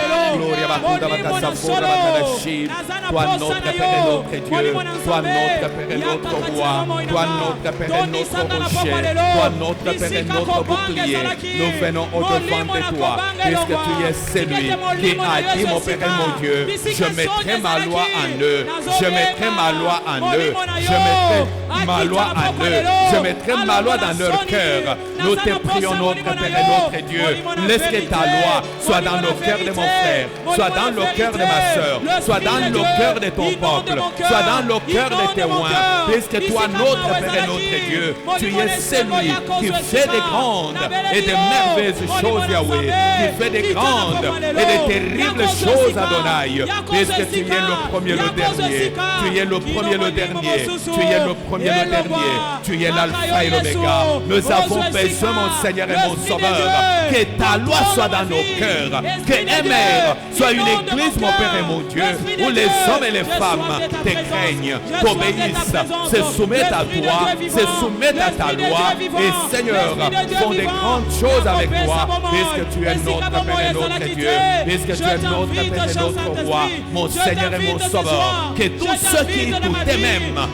Toi notre Père et notre Dieu, toi notre Père et notre Roi, toi notre Père et notre rocher, toi notre Père et notre bouclier. Nous venons au-devant de toi, puisque tu es celui qui a dit, mon Père et mon Dieu, je mettrai ma loi en eux, je mettrai ma loi en eux, je mettrai ma loi en eux. Je mettrai ma loi dans leur cœur. Nous te prions, notre Père et notre Dieu. Laisse que ta loi soit dans le cœur de mon frère, soit dans le cœur de ma soeur, soit dans le cœur de ton peuple, soit dans le cœur de tes témoins. Puisque toi, notre Père et notre Dieu, tu es celui qui fait des grandes et de merveilleuses choses, Yahweh, qui fait des grandes et de terribles choses, Adonai. Puisque tu es le premier, le dernier, tu es le premier, le dernier, tu es le premier, le dernier, tu es l'alpha et l'oméga. Nous avons besoin, mon Seigneur et mon Sauveur, que ta loi soit dans nos cœurs, que Mère soit une église, mon Père et mon Dieu, où les hommes et les femmes te craignent, t'obéissent, se soumettent à toi, se soumettent à ta loi et Seigneur, font des grandes choses avec toi, puisque tu es notre Père et notre Dieu, puisque tu es notre Père et notre Roi, mon Seigneur et mon Sauveur. Que tous ceux qui t'aiment,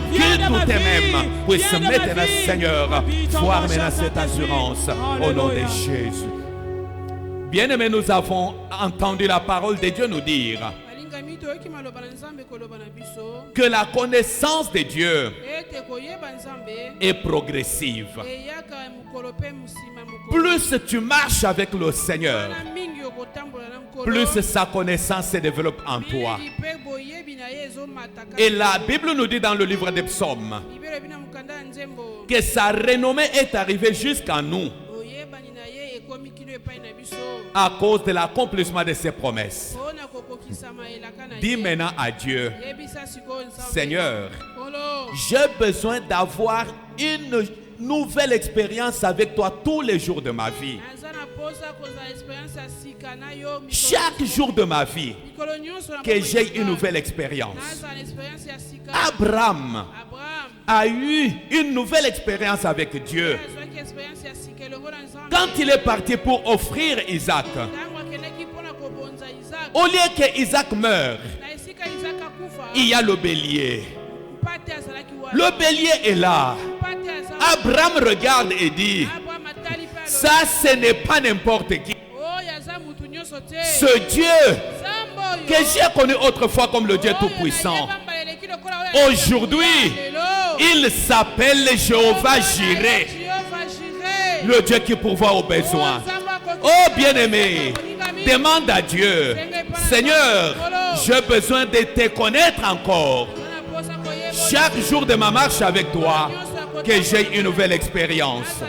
puissent maintenant, Seigneur, voir maintenant cette assurance au nom de Jésus. Bien-aimés, nous avons entendu la parole de Dieu nous dire que la connaissance de Dieu est progressive. Plus tu marches avec le Seigneur, plus sa connaissance se développe en toi. Et la Bible nous dit dans le livre des Psaumes que sa renommée est arrivée jusqu'à nous à cause de l'accomplissement de ses promesses. Dis maintenant à Dieu, Seigneur, j'ai besoin d'avoir une nouvelle expérience avec toi tous les jours de ma vie. Chaque jour de ma vie, que j'ai une nouvelle expérience. Abraham a eu une nouvelle expérience avec Dieu. Quand il est parti pour offrir Isaac, au lieu que Isaac meure, il y a le bélier. Le bélier est là. Abraham regarde et dit, ça ce n'est pas n'importe qui. Ce Dieu que j'ai connu autrefois comme le Dieu Tout-Puissant, aujourd'hui, il s'appelle Jéhovah Jireh, le Dieu qui pourvoit aux besoins. Oh bien-aimé, demande à Dieu, Seigneur, j'ai besoin de te connaître encore. Chaque jour de ma marche avec toi, que j'ai une nouvelle expérience.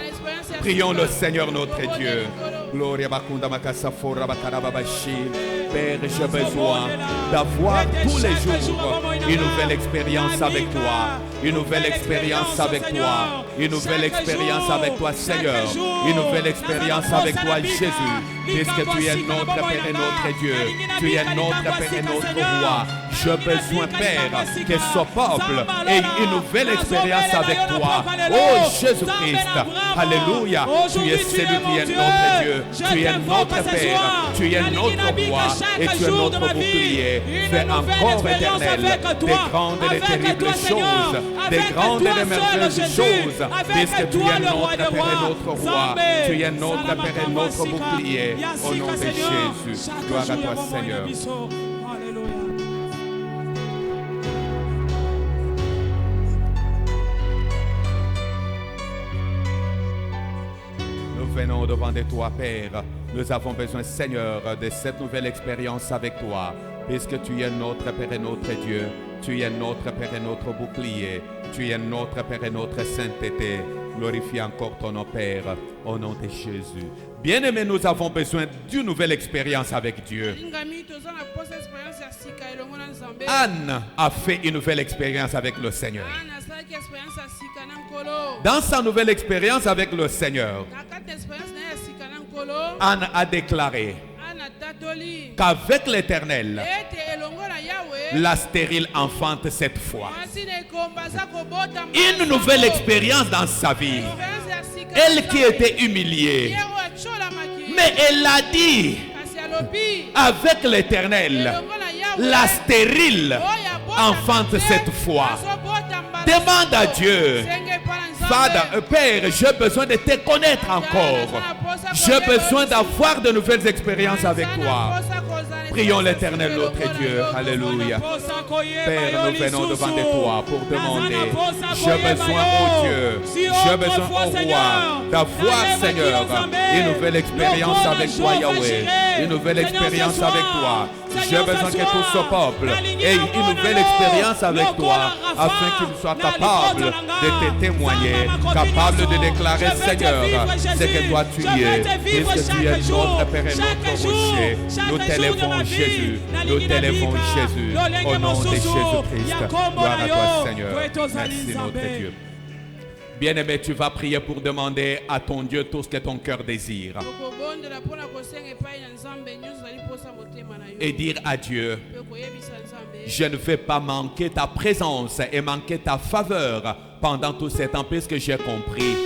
Prions le Seigneur notre Dieu. Gloria Bakunda Makasafora Bakarababashi. Père, j'ai besoin d'avoir tous les jours une nouvelle expérience avec toi. Une nouvelle expérience avec toi. Une nouvelle expérience avec toi, Seigneur. Une nouvelle expérience avec toi, Jésus. Puisque tu es notre Père et notre Dieu. Tu es notre Père et notre Roi. J'ai besoin, Père, que ce peuple ait une nouvelle expérience avec toi. Oh Jésus-Christ. Alléluia. Tu es celui qui est notre Dieu. Tu es notre Père. Tu es notre Roi. Et tu es notre bouclier. Fais encore éternel des grandes et des terribles choses. Des grandes et des merveilleuses choses. Puisque tu es notre Père et notre Roi. Tu es notre Père et notre bouclier. Au nom de Jésus. Gloire à toi, Seigneur. Nous venons devant de toi, Père. Nous avons besoin, Seigneur, de cette nouvelle expérience avec toi. Puisque tu es notre Père et notre Dieu. Tu es notre Père et notre bouclier. Tu es notre Père et notre sainteté. Glorifie encore ton nom, Père, au nom de Jésus. Bien-aimés, nous avons besoin d'une nouvelle expérience avec Dieu. Anne a fait une nouvelle expérience avec le Seigneur. Dans sa nouvelle expérience avec le Seigneur, Anne a déclaré qu'avec l'Éternel, la stérile enfante cette fois. Une nouvelle expérience dans sa vie. Elle qui était humiliée. Mais elle a dit, avec l'Éternel, la stérile enfante cette fois. Demande à Dieu, Père, j'ai besoin de te connaître encore. J'ai besoin d'avoir de nouvelles expériences avec toi. Prions l'Éternel, notre Dieu. Alléluia. Père, nous venons devant toi pour demander. J'ai besoin, oh Dieu, j'ai besoin, oh Roi, d'avoir, Seigneur, une nouvelle expérience avec toi, Yahweh. Une nouvelle expérience avec toi. J'ai besoin que tout ce peuple ait une nouvelle expérience avec toi, afin qu'il soit capable de te témoigner, capable de déclarer, Seigneur, ce que toi tu es, puisque tu es notre Père et notre rocher. Nous t'élèvons, Jésus, nous t'élèvons, Jésus, au nom de Jésus-Christ. Gloire à toi, Seigneur. Merci, notre Dieu. Bien-aimé, tu vas prier pour demander à ton Dieu tout ce que ton cœur désire. Et dire à Dieu, je ne vais pas manquer ta présence et manquer ta faveur pendant tout ce temps, puisque j'ai compris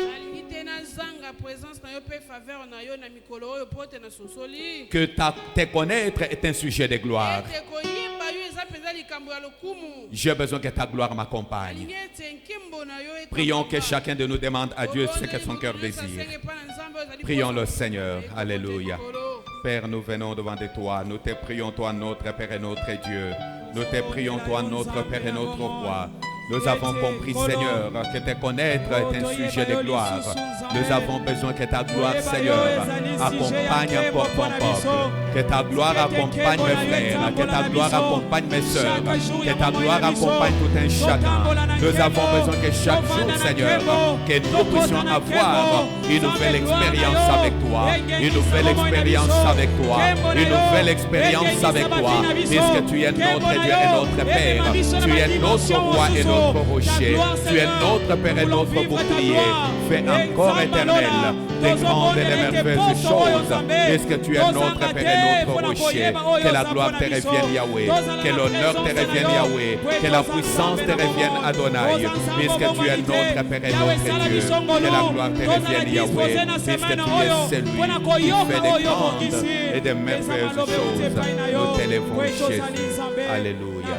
que te connaître est un sujet de gloire. J'ai besoin que ta gloire m'accompagne. Prions que chacun de nous demande à Dieu ce que son cœur désire. Prions le Seigneur. Alléluia. Père, nous venons devant toi. Nous te prions, toi, notre Père et notre Dieu. Nous te prions, toi, notre Père et notre Roi. Nous avons compris, Seigneur, que te connaître est un sujet de gloire. Nous avons besoin que ta gloire, Seigneur, accompagne encore ton peuple. Que ta gloire accompagne mes frères. Que ta gloire accompagne mes soeurs. Que ta gloire accompagne tout un chacun. Nous avons besoin que chaque jour, Seigneur, que nous puissions avoir une nouvelle expérience avec toi. Une nouvelle expérience avec toi. Une nouvelle expérience avec toi. Puisque tu es notre Dieu et notre Père. Tu es notre Roi et notre rocher, tu es notre Père et notre bouclier. Fais encore, Éternel, des grandes et des merveilleuses choses, puisque tu es notre Père et notre rocher. Que la gloire te revienne, Yahweh. Que l'honneur te revienne, Yahweh. Que la puissance te revienne, Adonai, puisque tu es notre Père et notre Dieu. Que la gloire te revienne, Yahweh, puisque tu es celui qui fait des grandes et des merveilleuses choses. Nous t'élèvons, Jésus. Alléluia.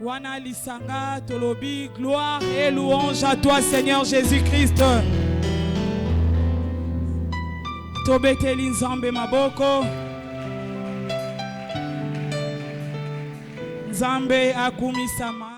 Wana lisanga tolobi, gloire et louange à toi, Seigneur Jésus-Christ. Tobeteli nzambe maboko. Nzambe akumisama.